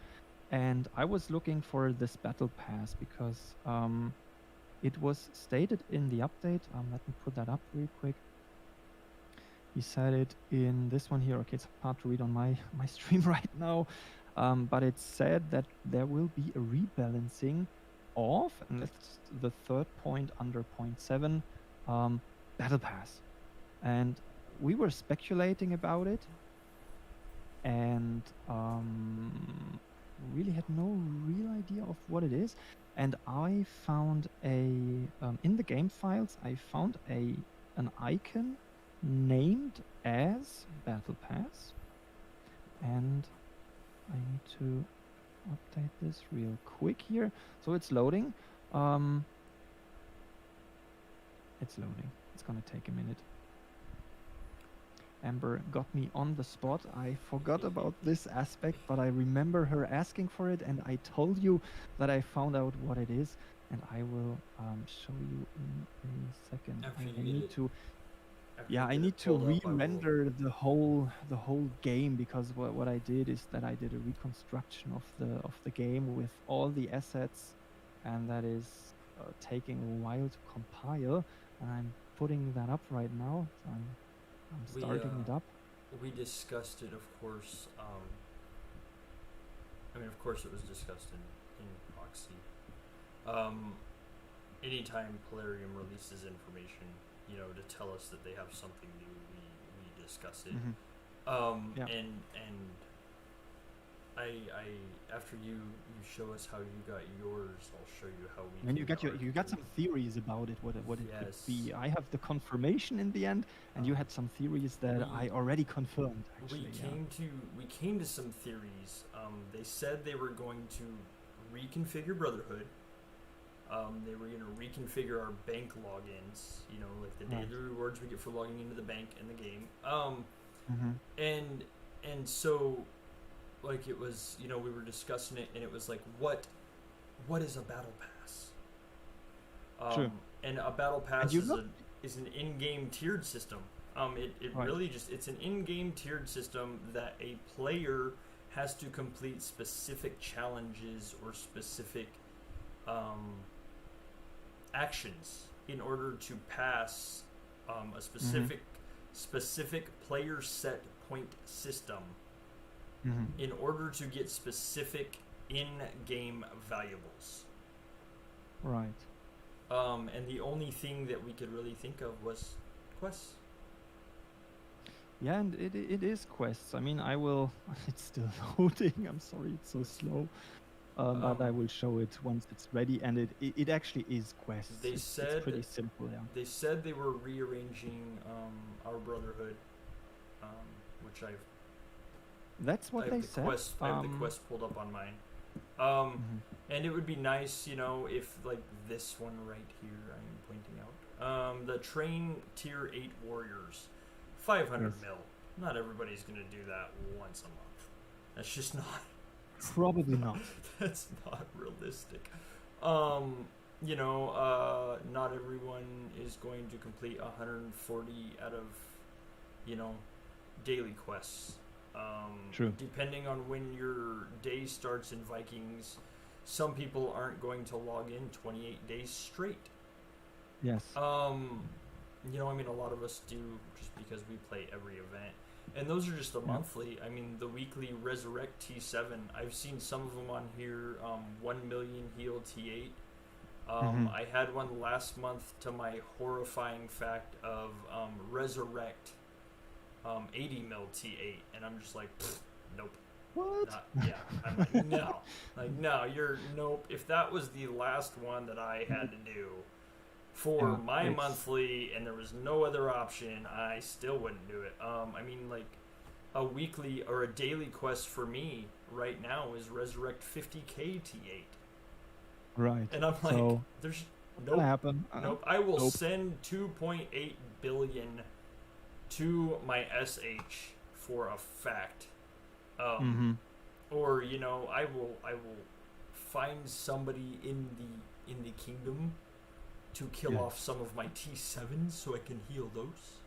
And I was looking for this battle pass because it was stated in the update. Let me put that up real quick. He said it in this one here. Okay, it's hard to read on my stream right now. But it said that there will be a rebalancing of, and that's the third point under point 7, battle pass. And we were speculating about it and really had no real idea of what it is. And I found in the game files, I found an icon named as Battle Pass, and I need to update this real quick here. So it's loading. It's loading. It's gonna take a minute. Amber got me on the spot. I forgot about this aspect, but I remember her asking for it, and I told you that I found out what it is, and I will show you in a second. I need to re-render the whole game, because what I did is that I did a reconstruction of the game with all the assets, and that is taking a while to compile, and I'm putting that up right now. So I'm starting it up. We discussed it, of course. Of course it was discussed in Proxy. Anytime Polarium releases information, to tell us that they have something new, we discuss it. And I after you show us how you got yours, I'll show you how we. And you got some theories about it, what it could be. I have the confirmation in the end, and you had some theories that I already confirmed. Actually, we came to some theories. They said they were going to reconfigure Brotherhood. They were going to reconfigure our bank logins, like the daily rewards we get for logging into the bank in the game. And so, like, it was, we were discussing it, and it was like, what is a battle pass? Sure. And a battle pass is an in-game tiered system. Really it's an in-game tiered system that a player has to complete specific challenges or specific actions in order to pass a specific player set point system in order to get specific in-game valuables. Right. And the only thing that we could really think of was quests. Yeah, and it is quests. I mean, it's still loading. I'm sorry, it's so slow. But I will show it once it's ready, and it actually is quests. It's pretty simple, yeah. They said they were rearranging our Brotherhood, which That's what they said. I have the quest pulled up on mine. And it would be nice, if, like, this one right here I am pointing out, the Train Tier 8 Warriors, 500 mil. Not everybody's going to do that once a month. That's just not... Probably not. That's not realistic. not everyone is going to complete 140 out of, you know, daily quests. True. Depending on when your day starts in Vikings, some people aren't going to log in 28 days straight. Yes. I mean, a lot of us do just because we play every event. And those are just the monthly. I mean, the weekly Resurrect T7, I've seen some of them on here, 1 million heal T8. I had one last month, to my horrifying fact, of Resurrect 80 mil T8. And I'm just like, nope. What? I'm like, no. Like, no, nope. If that was the last one that I had to do for my monthly and there was no other option, I still wouldn't do it. I mean, like, a weekly or a daily quest for me right now is Resurrect 50k T8. Right. And I'm like, so, there's nope. Happen. Nope. I will send 2.8 billion to my SH for a fact. Or, I will find somebody in the kingdom to kill off some of my T7s so I can heal those.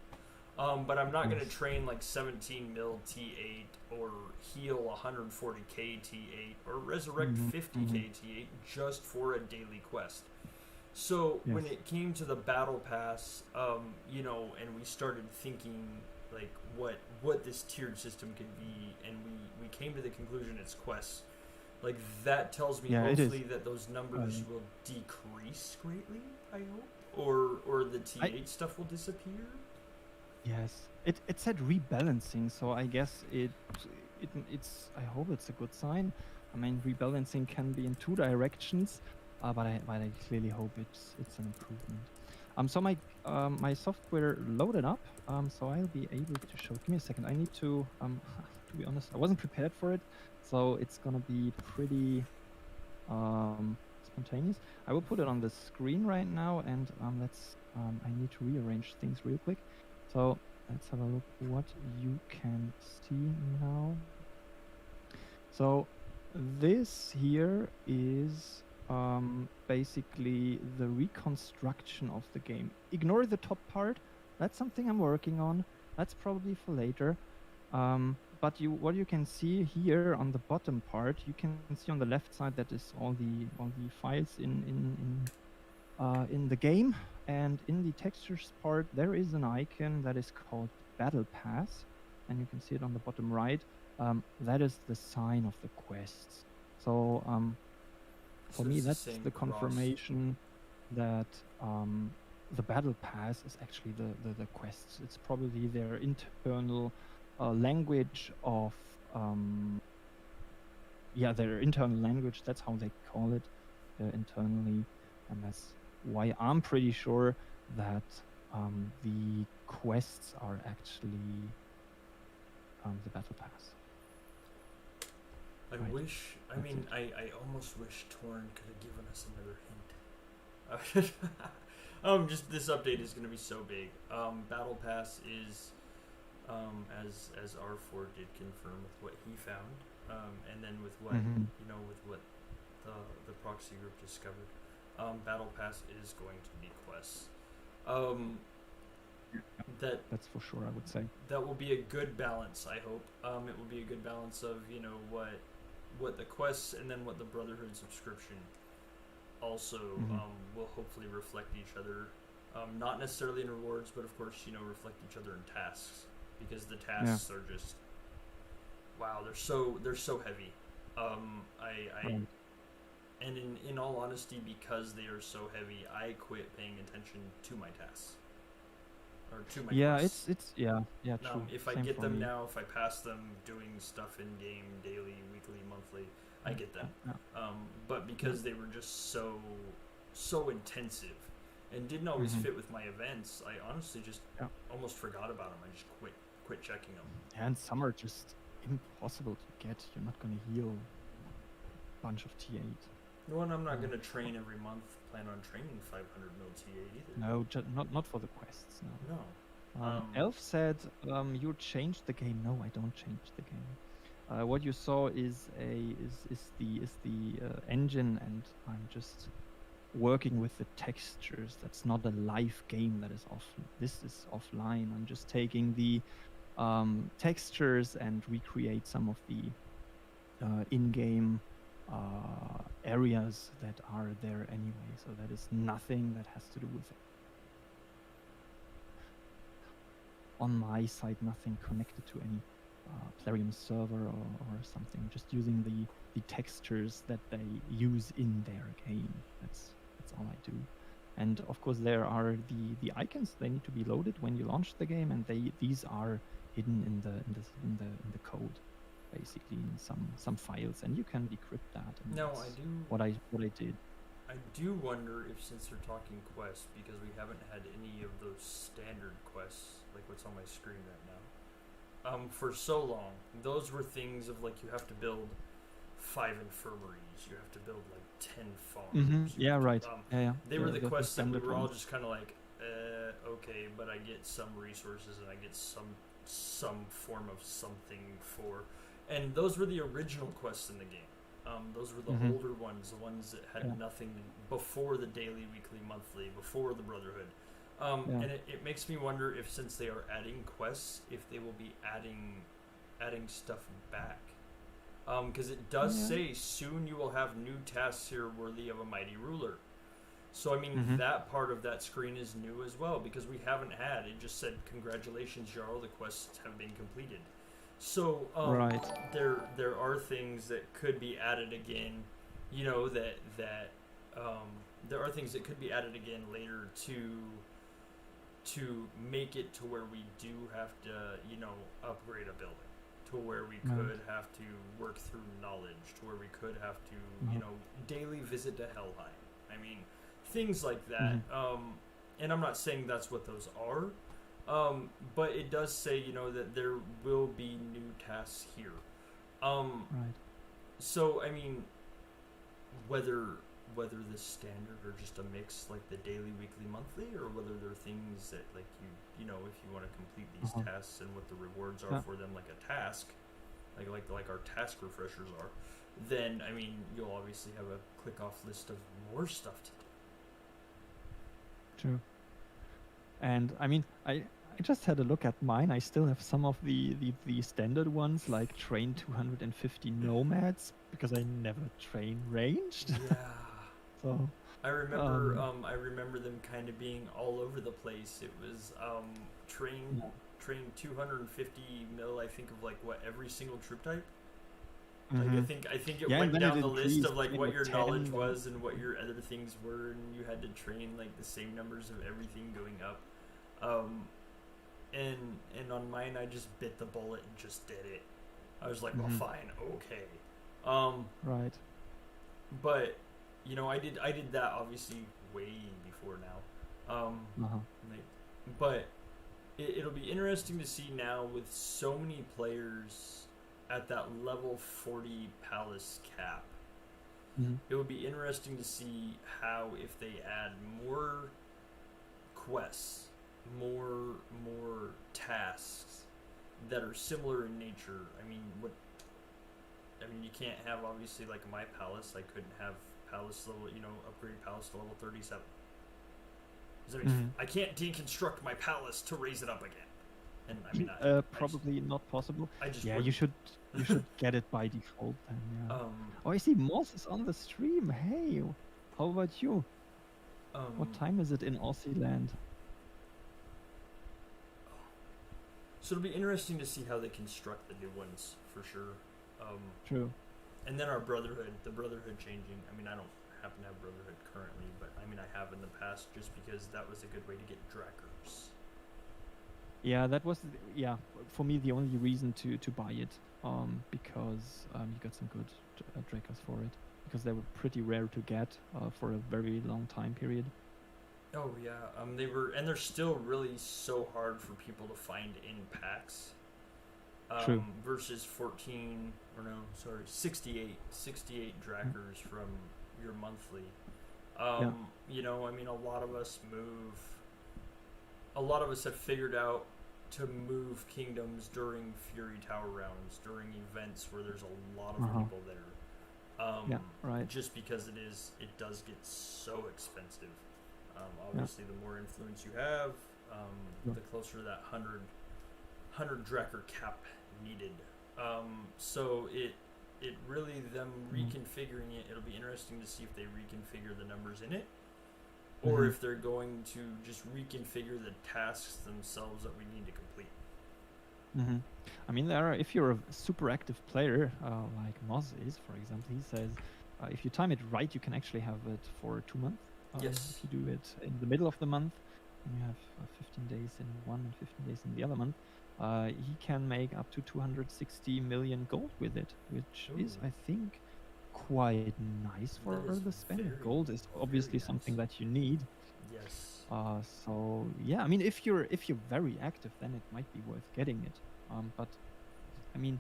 But I'm not going to train like 17 mil T8 or heal 140k T8 or resurrect 50k T8 just for a daily quest. So when it came to the battle pass, and we started thinking like what this tiered system could be, and we came to the conclusion it's quests. Like, that tells me hopefully that those numbers will decrease greatly, I hope, or the T8 stuff will disappear. Yes, it said rebalancing, so I guess it's I hope it's a good sign. I mean, rebalancing can be in two directions, but I clearly hope it's an improvement. So my software loaded up, so I'll be able to show. Give me a second. I need to be honest, I wasn't prepared for it, so it's gonna be pretty spontaneous. I will put it on the screen right now, and I need to rearrange things real quick. So let's have a look what you can see now. So this here is basically the reconstruction of the game. Ignore the top part. That's something I'm working on. That's probably for later. But what you can see here on the bottom part, you can see on the left side that is all the files in the game, and in the textures part there is an icon that is called Battle Pass, and you can see it on the bottom right. That is the sign of the quests. So for me, that's the confirmation that the Battle Pass is actually the quests. It's probably their internal language of their internal language. That's how they call it internally, and that's why I'm pretty sure that the quests are actually the Battle Pass. I almost wish Torrin could have given us another hint. Just this update is going to be so big. Battle Pass is, as R4 did confirm with what he found, and then with what with what the proxy group discovered. Battle Pass is going to be quests. That's for sure, I would say. That will be a good balance, I hope. It will be a good balance of, what the quests and then what the Brotherhood subscription also will hopefully reflect each other. Not necessarily in rewards, but of course, reflect each other in tasks. Because the tasks are just, wow, they're so heavy. And in all honesty, because they are so heavy, I quit paying attention to my tasks. Or to my quests. It's true. If I get them now, if I pass them doing stuff in game, daily, weekly, monthly, I get them. But because they were just so intensive and didn't always fit with my events, I honestly just almost forgot about them. I just quit checking them. And some are just impossible to get. You're not going to heal a bunch of T8. No, and I'm not going to train every month. Plan on training 500 mil T8 either. No, not for the quests. No. Elf said, "You changed the game." No, I don't change the game. What you saw is the engine, and I'm just working with the textures. That's not a live game that is off. This is offline. I'm just taking the textures and recreate some of the in-game areas that are there anyway. So that is nothing that has to do with it. On my side, nothing connected to any Plarium server or something. Just using the textures that they use in their game. That's all I do. And of course, there are the icons. They need to be loaded when you launch the game, and these are hidden in the code, basically in some files, and you can decrypt that. And Now that's I do. what I did. I do wonder if, since they're talking quests, because we haven't had any of those standard quests, like what's on my screen right now, for so long, those were things of like you have to build 5 infirmaries, you have to build like 10 farms. Yeah, right. Yeah. They were the the quests that we standard were all ones. just kind of like, okay, but I get some resources and I get some form of something for, and those were the original quests in the game. Those were the older ones, the ones that had nothing before the daily, weekly, monthly, before the Brotherhood. And it makes me wonder if, since they are adding quests, if they will be adding stuff back. Because it does say soon you will have new tasks here worthy of a mighty ruler. So I mean that part of that screen is new as well, because we haven't had. It just said congratulations, Jarl, the quests have been completed. So Right. there are things that could be added again, you know, that there are things that could be added again later to make it to where we do have to, you know, upgrade a building, to where we could have to work through knowledge, to where we could have to, you know, daily visit to Helheim. I mean, things like that. And I'm not saying that's what those are. But it does say, you know, that there will be new tasks here. Right. So I mean, whether the standard or just a mix, like the daily, weekly, monthly, or whether there are things that, like, you know, if you want to complete these tasks and what the rewards are for them, like a task, like our task refreshers are, then I mean, you'll obviously have a click off list of more stuff to do. True. And I mean, I just had a look at mine. I still have some of the standard ones, like train 250 nomads, because I never train ranged. Yeah. So I remember them kind of being all over the place. It was train 250 mil, I think, of like what, every single troop type. Like I think it went down the list of like what your knowledge was and what your other things were, and you had to train like the same numbers of everything going up. And on mine, I just bit the bullet and just did it. I was like, well, fine, okay. Right. But you know, I did that obviously way before now. But it'll be interesting to see now with so many players at that level 40 palace cap. It would be interesting to see how, if they add more quests, more tasks that are similar in nature. I mean, you can't have, obviously, like my palace. I couldn't have palace level, you know, upgrade palace to level 37. I mean, I can't deconstruct my palace to raise it up again. And I mean, probably not possible. Yeah, you should get it by default then. Yeah. Oh, I see Moss is on the stream. Hey, how about you? What time is it in Aussie land? So it'll be interesting to see how they construct the new ones, for sure. True. And then the Brotherhood changing. I mean, I don't happen to have Brotherhood currently, but I mean, I have in the past, just because that was a good way to get Drakkars. Yeah, that was for me the only reason to buy it, because you got some good Drakkars for it, because they were pretty rare to get for a very long time period. Oh yeah, they're still really so hard for people to find in packs. True. Versus 68 Drakkars from your monthly. You know, I mean, a lot of us have figured out to move kingdoms during Fury Tower rounds, during events where there's a lot of people there. Yeah, right. Just because it does get so expensive. Obviously, the more influence you have, the closer to that 100 Dracker cap needed. So it really, them reconfiguring it, it'll be interesting to see if they reconfigure the numbers in it, or if they're going to just reconfigure the tasks themselves that we need to complete. I mean, if you're a super active player, like Moz is, for example, he says, if you time it right, you can actually have it for 2 months. Yes. If you do it in the middle of the month, and you have 15 days in one and 15 days in the other month, he can make up to 260 million gold with it, which is, I think, quite nice for the spending. Gold is obviously something that you need. Yes. So yeah, I mean, if you're very active, then it might be worth getting it. But I mean,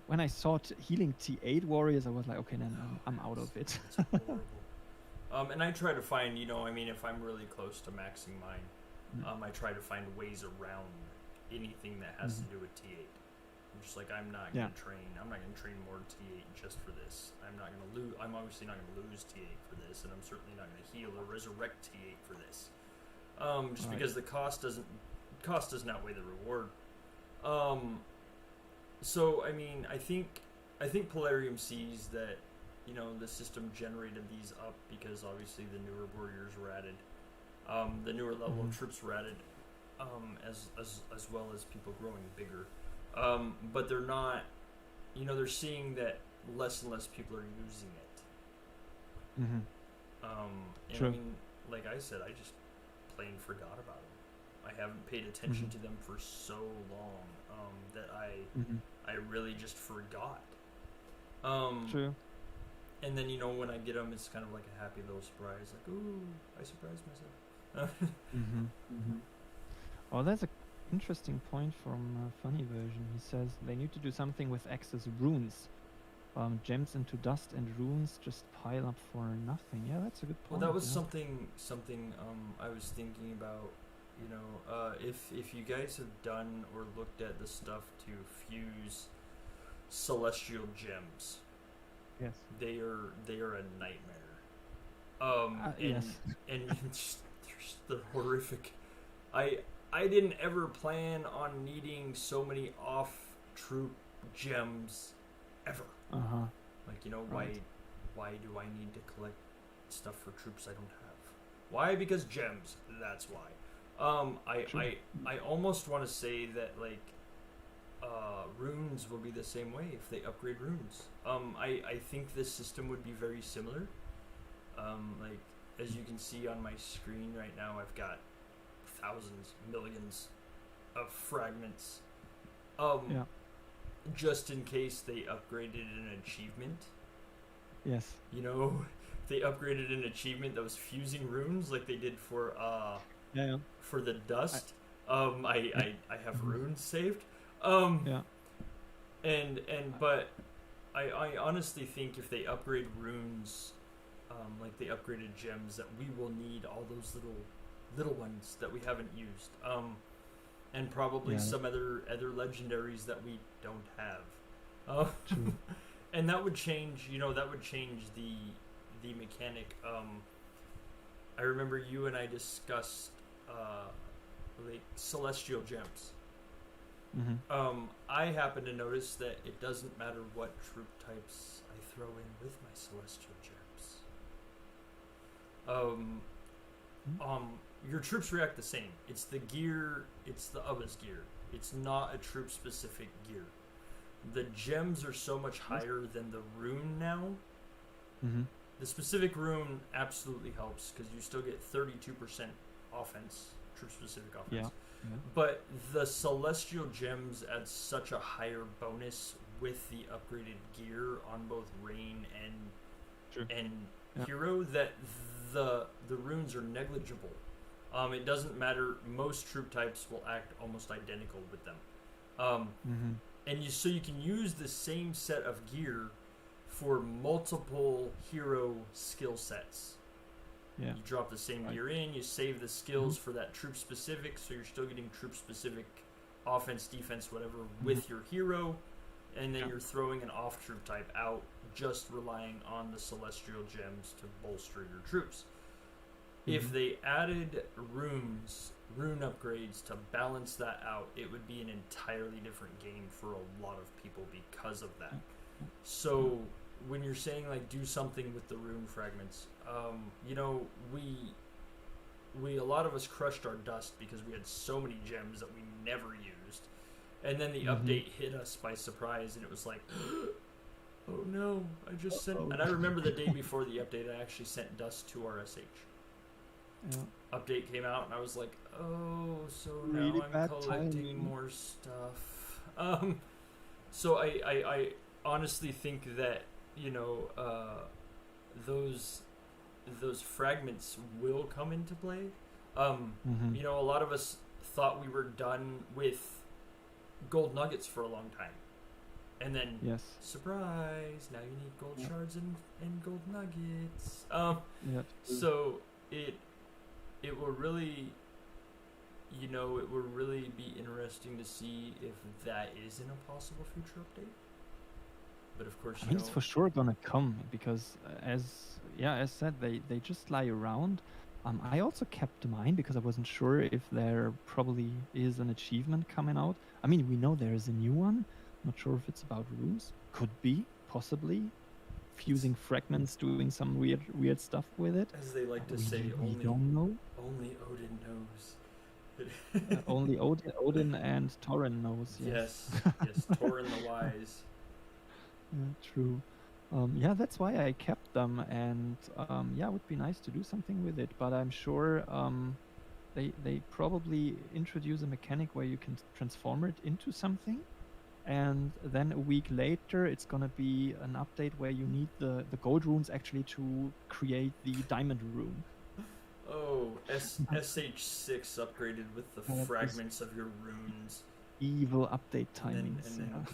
when I saw healing T8 warriors, I was like, okay, then I'm out of it. It's horrible. And I try to find, I mean, if I'm really close to maxing mine, I try to find ways around anything that has to do with T8. I'm just like, I'm not gonna train more T8 just for this. I'm obviously not gonna lose T8 for this, and I'm certainly not gonna heal or resurrect T8 for this. Just because the cost doesn't outweigh the reward. So I mean, I think Polarium sees that, the system generated these up because obviously the newer warriors were added, the newer level of troops were added, as well as people growing bigger. But they're not, they're seeing that less and less people are using it. And True. I mean, like I said, I just plain forgot about them. I haven't paid attention to them for so long that I really just forgot. True. And then, when I get them, it's kind of like a happy little surprise. Like, ooh, I surprised myself. Well, that's an interesting point from Funny Version. He says they need to do something with excess runes. Gems into dust and runes just pile up for nothing. Yeah, that's a good point. Well, that was something I was thinking about. If you guys have done or looked at the stuff to fuse celestial gems, yes, they are a nightmare. Yes. And they're horrific. I didn't ever plan on needing so many off troop gems ever. Like, Right. why do I need to collect stuff for troops I don't have? Why? Because gems. That's why. I almost want to say that, like, runes will be the same way if they upgrade runes. I think this system would be very similar. Like, as you can see on my screen right now, I've got thousands, millions of fragments. Just in case they upgraded an achievement. Yes. They upgraded an achievement that was fusing runes like they did for for the dust. I have runes saved. But I honestly think if they upgrade runes, like they upgraded gems, that we will need all those little ones that we haven't used. And probably some other legendaries that we don't have. True. And that would change, the mechanic. I remember you and I discussed like celestial gems. I happen to notice that it doesn't matter what troop types I throw in with my celestial gems. Your troops react the same. It's the gear, it's the Ubba's gear. It's not a troop specific gear. The gems are so much higher than the rune now. The specific rune absolutely helps because you still get 32% offense, troop specific offense. But the celestial gems add such a higher bonus with the upgraded gear on both Rain and Hero that the runes are negligible. It doesn't matter. Most troop types will act almost identical with them. And so you can use the same set of gear for multiple hero skill sets. You drop the same gear in, you save the skills for that troop specific, so you're still getting troop specific offense, defense, whatever with your hero. and then Yeah. you're throwing an off troop type out, just relying on the celestial gems to bolster your troops. If Mhm. they added rune upgrades to balance that out, it would be an entirely different game for a lot of people because of that. So when you're saying like do something with the rune fragments, you know, we a lot of us crushed our dust because we had so many gems that we never used, and then the Mhm. update hit us by surprise, and it was like, oh no, I just sent. Uh-oh. And I remember the day before the update, I actually sent dust to our SH. Yeah. Update came out, and I was like, oh, so Really now I'm bad collecting timing. more stuff. So I honestly think that, you know, those fragments will come into play. Mhm. You know, a lot of us thought we were done with gold nuggets for a long time, and then Yes. surprise, now you need gold Yeah. shards and gold nuggets. Yeah. So it will really, you know, it will really be interesting to see if that is in a possible future update. But of course, I you mean, know, it's for sure gonna come because, as said, they just lie around. I also kept mine because I wasn't sure if there probably is an achievement coming out. I mean, we know there is a new one. Not sure if it's about runes. Could be, possibly, fusing fragments, doing some weird stuff with it. as they like to We say, we don't know. only Odin knows. Only Odin and Torrin knows. Yes. Yes, yes, Torrin the Wise. Yeah, true. Yeah, that's why I kept them, and yeah, it would be nice to do something with it. But I'm sure they probably introduce a mechanic where you can transform it into something, and then a week later, it's gonna be an update where you need the gold runes actually to create the diamond rune. Oh, SH6 upgraded with the That is fragments of your runes. evil update And timings. then Yeah.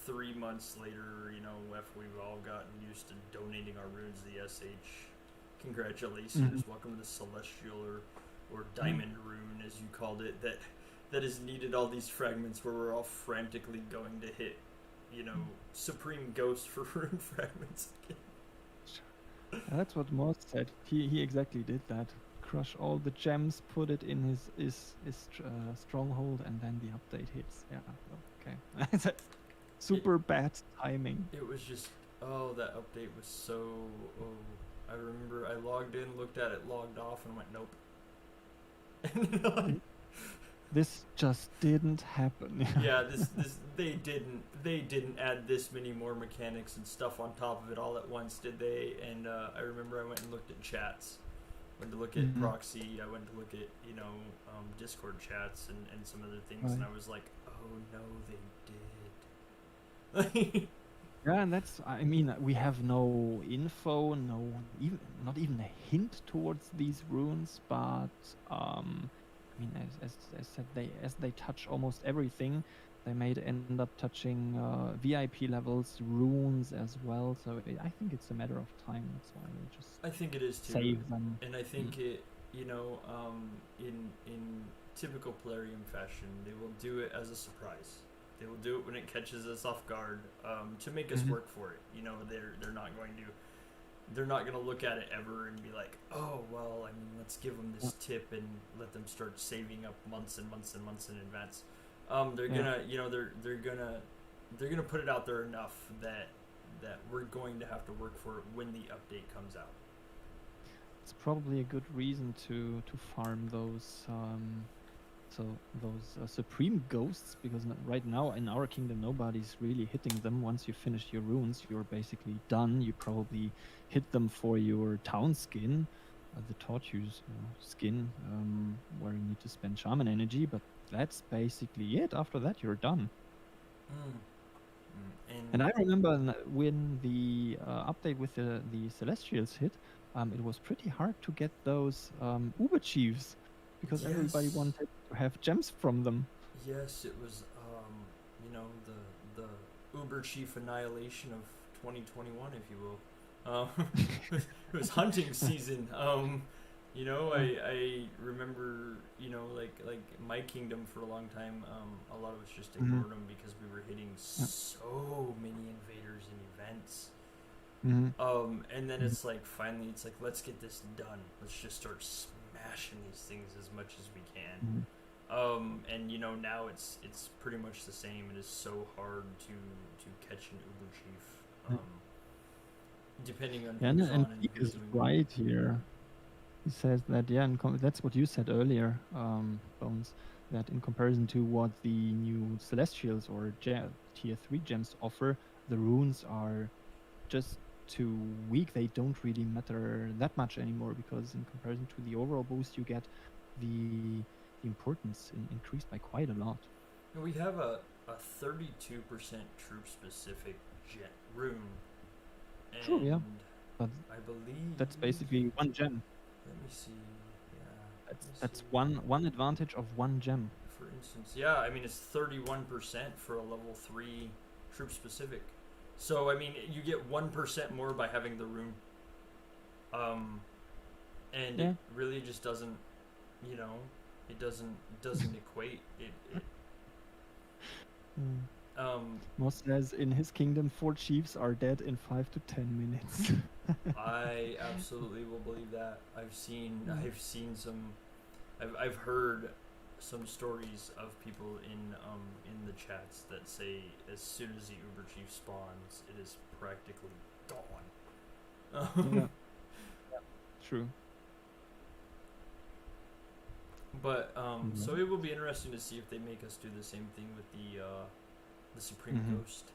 3 months later, you know, after we've all gotten used to donating our runes to the SH, congratulations, welcome to the Celestial or Diamond Rune, as you called it, that has needed all these fragments where we're all frantically going to hit, you know, Supreme Ghost for rune fragments again. That's what Morse said. He exactly did that. Crush all the gems, put it in his stronghold, and then the update hits. Yeah. Okay. That's super bad timing. It was just, oh, that update was so, I remember I logged in, looked at it, logged off, and went, nope. This just didn't happen. Yeah, they didn't add this many more mechanics and stuff on top of it all at once, did they? And I remember I went and looked at chats, went to look at proxy, I went to look at, you know, Discord chats and some other things, and I was like, oh no, they did. Yeah, and that's, I mean, we have no info, not even a hint towards these runes, but I mean, as said, they touch almost everything. They may end up touching VIP levels, runes as well. So I think it's a matter of time. That's why we just I think it is too, save them. and I think it, you know, in typical Plarium fashion, they will do it as a surprise. They will do it when it catches us off guard, to make us work for it. You know, they're not going to look at it ever and be like, oh well, I mean, let's give them this tip and let them start saving up months and months and months in advance. They're gonna, you know, they're gonna put it out there enough that we're going to have to work for it when the update comes out. It's probably a good reason to farm those supreme ghosts, because right now in our kingdom nobody's really hitting them. Once you finish your runes, you're basically done. You probably hit them for your town skin, the tortue's skin, where you need to spend shaman energy, but that's basically it. After that, you're done. And I remember when the update with the Celestials hit, it was pretty hard to get those Uber Chiefs, because everybody wanted to have gems from them. Yes, it was, you know, the Uber Chief annihilation of 2021, if you will. It was hunting season. You know, Uh, I remember, like my kingdom for a long time. A lot of us just mhm, ignored them because we were hitting yeah, so many invaders and events. mhm, And then mhm, it's like finally, it's like let's get this done. Let's just start smashing these things as much as we can. mhm, And now it's pretty much the same. It is so hard to catch an Uber chief. yeah. Depending on Yeah, who's and on and Peak who's is doing what. right here. He says that, yeah, that's what you said earlier, Bones, that in comparison to what the new Celestials or Tier 3 gems offer, the runes are just too weak. They don't really matter that much anymore because in comparison to the overall boost, you get the importance increased by quite a lot. And we have a 32% troop specific rune, True, yeah. and But I believe. that's basically one gem. Let me see. Yeah, let me That's see. one advantage of one gem. For instance, yeah, I mean it's 31% for a level 3 troop specific. So I mean you get 1% more by having the rune. Um, and it Yeah. really just doesn't, you know, it doesn't equate. It Mm. um Moss says in his kingdom, 4 chiefs are dead in 5 to 10 minutes. I absolutely will believe that. I've seen Mm. I've seen some I've heard some stories of people in the chats that say as soon as the Uber chief spawns, it is practically Yeah, gone. true. But so Right. it will be interesting to see if they make us do the same thing with the Supreme Mm-hmm. Ghost,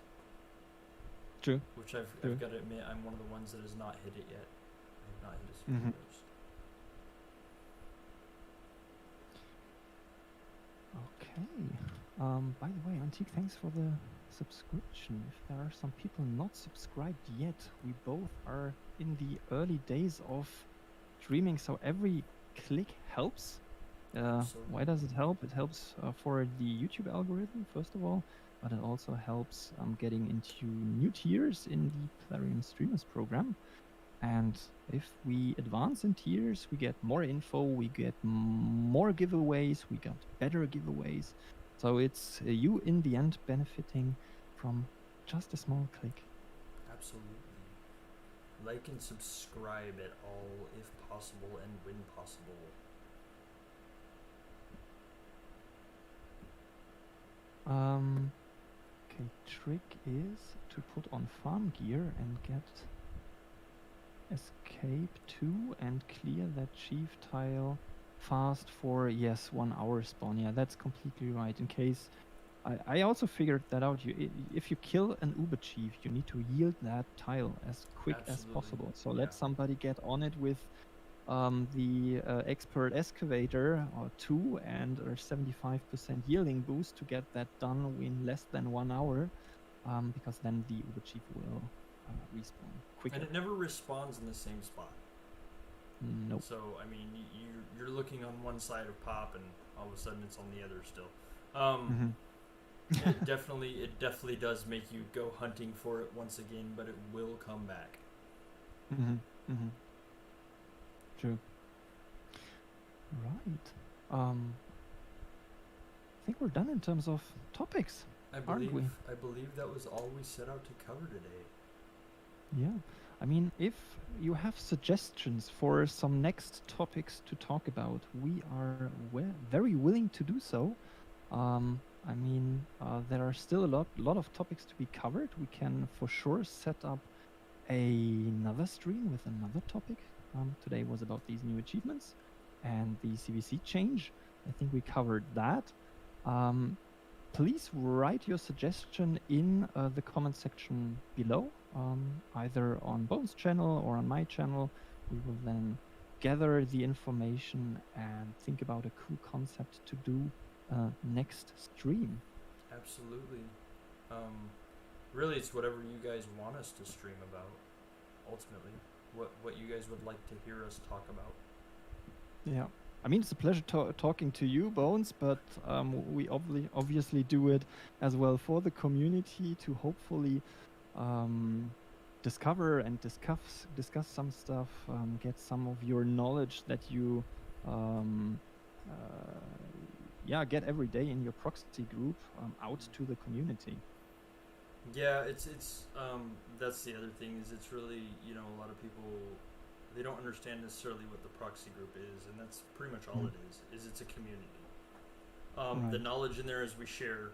True. which True. I've got to admit I'm one of the ones that has not hit it yet. I have not hit a Supreme Mm-hmm. Ghost. Okay. By the way, Antique, thanks for the subscription. If there are some people not subscribed yet, we both are in the early days of streaming, so every click helps. Why does it help? It helps for the YouTube algorithm, first of all, but it also helps getting into new tiers in the Plarium Streamers program. And if we advance in tiers, we get more info, we get more giveaways, we got better giveaways. So it's you in the end benefiting from just a small click. Absolutely. Like and subscribe at all if possible and when possible. Okay, trick is to put on farm gear and get escape 2 and clear that chief tile fast for, yes, 1 hour spawn. Yeah, that's completely right. In case I also figured that out. If you kill an Uber chief, you need to yield that tile as quick as Absolutely. possible. So Yeah. let somebody get on it with the expert excavator or 2 and a 75% yielding boost to get that done in less than 1 hour, because then the Uber chief will respawn quicker. And it never respawns in the same spot. Nope. So I mean, you're looking on one side of Pop, and all of a sudden it's on the other still. Mm-hmm. It definitely does make you go hunting for it once again, but it will come back. Mm-hmm. Mm-hmm. True. Right. I think we're done in terms of topics, aren't we? I believe that was all we set out to cover today. Yeah. I mean, if you have suggestions for some next topics to talk about, we are very willing to do so. I mean, there are still a lot of topics to be covered. We can for sure set up another stream with another topic. Today was about these new achievements and the CVC change. I think we covered that. Please write your suggestion in the comment section below, either on Bones' channel or on my channel. We will then gather the information and think about a cool concept to do next stream. Absolutely. Really, it's whatever you guys want us to stream about. Ultimately, what you guys would like to hear us talk about. Yeah. I mean, it's a pleasure talking to you, Bones, but we obviously do it as well for the community to hopefully discover and discuss some stuff, get some of your knowledge that you um, get every day in your proxy group out to the community. Yeah, it's that's the other thing is it's really, a lot of people, they don't understand necessarily what the proxy group is, and that's pretty much all it is it's a community. The knowledge in there as we share,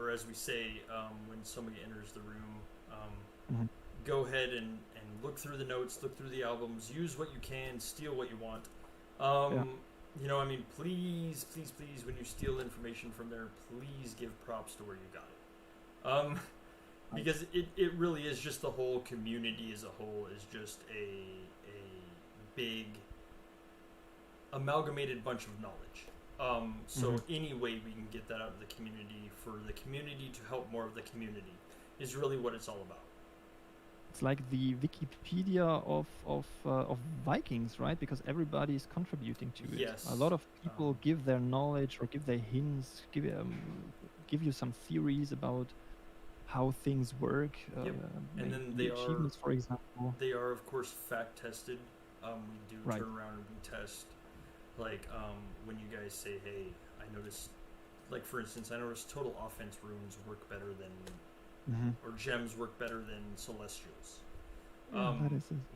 or as we say, when somebody enters the room, go ahead and look through the notes, look through the albums, use what you can, steal what you want. Please, when you steal information from there, please give props to where you got it. Because it really is just the whole community as a whole is just a big amalgamated bunch of knowledge. So any way we can get that out of the community for the community to help more of the community is really what it's all about. It's like the Wikipedia of Vikings, right? Because everybody is contributing to it. Yes. A lot of people give their knowledge or give their hints, give you some theories about how things work. And then the achievements, for example. They are, of course, fact tested. We do turn around and we test. Like when you guys say, "Hey, I noticed," like for instance, I noticed total offense runes work better than, or gems work better than celestials.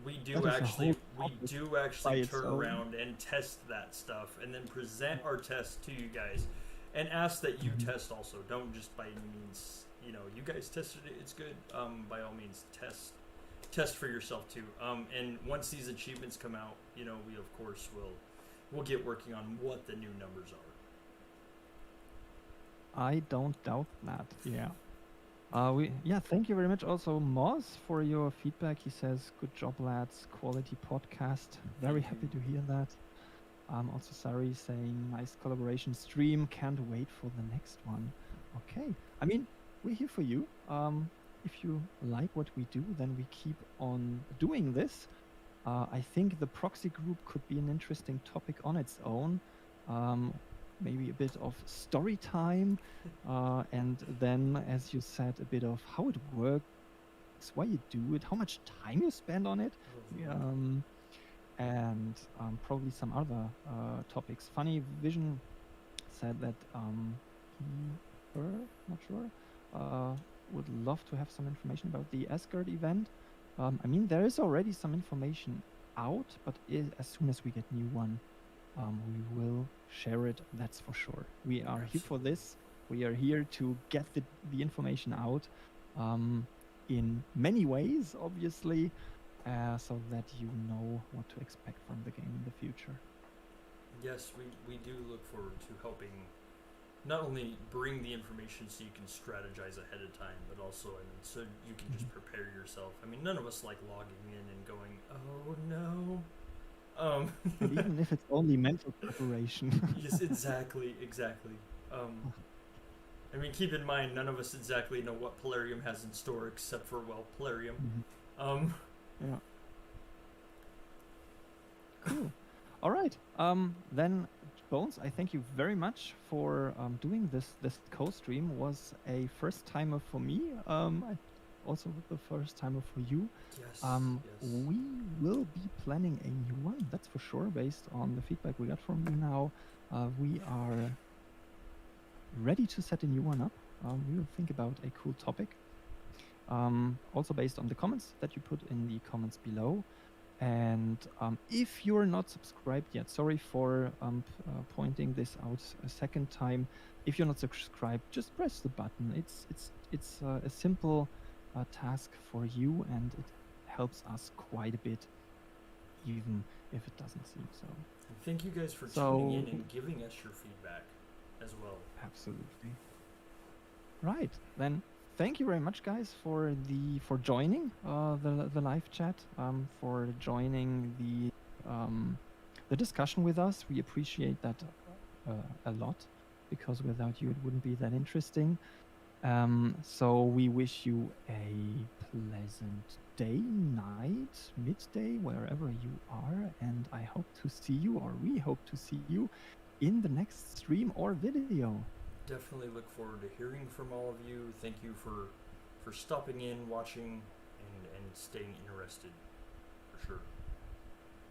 We do actually turn around and test that stuff, and then present our test to you guys, and ask that you test also. Don't just by any means, you guys tested it, it's good. By all means, test for yourself too. And once these achievements come out, we of course we'll get working on what the new numbers are. I don't doubt that. Yeah. Thank you very much also, Moz, for your feedback. He says, "Good job, lads. Quality podcast." Very happy to hear that. Also, Sari saying, "Nice collaboration stream. Can't wait for the next one." Okay. I mean, we're here for you. If you like what we do, then we keep on doing this. I think the proxy group could be an interesting topic on its own. Maybe a bit of story time, and then, as you said, a bit of how it works, why you do it, how much time you spend on it, and probably some other topics. Funny Vision said that not sure, would love to have some information about the Asgard event. There is already some information out, but as soon as we get new one, we will share it, that's for sure. We are here for this. We are here to get the information out in many ways, obviously, so that you know what to expect from the game in the future. Yes, we do look forward to helping not only bring the information so you can strategize ahead of time, but also, so you can just prepare yourself. None of us like logging in and going, "Oh no." And even if it's only mental preparation. Yes, exactly. Keep in mind, none of us exactly know what Polarium has in store, except for, Polarium. Yeah. Cool. All right. Then, Bones, I thank you very much for doing this. This co-stream was a first timer for me. Also the first timer for you. Yes, We will be planning a new one, that's for sure, based on the feedback we got from you now. We are ready to set a new one up. We will think about a cool topic. Also based on the comments that you put in the comments below. And if you're not subscribed yet, sorry for pointing this out a second time. If you're not subscribed, just press the button. It's a simple task for you, and it helps us quite a bit, even if it doesn't seem so. Thank you guys for tuning in and giving us your feedback as well. Absolutely. Right, then thank you very much, guys, for joining the live chat, for joining the discussion with us. We appreciate that a lot, because without you it wouldn't be that interesting. So we wish you a pleasant day, night, midday, wherever you are, and I hope to see you, or we hope to see you, in the next stream or video. Definitely look forward to hearing from all of you. Thank you for stopping in, watching, and staying interested for sure.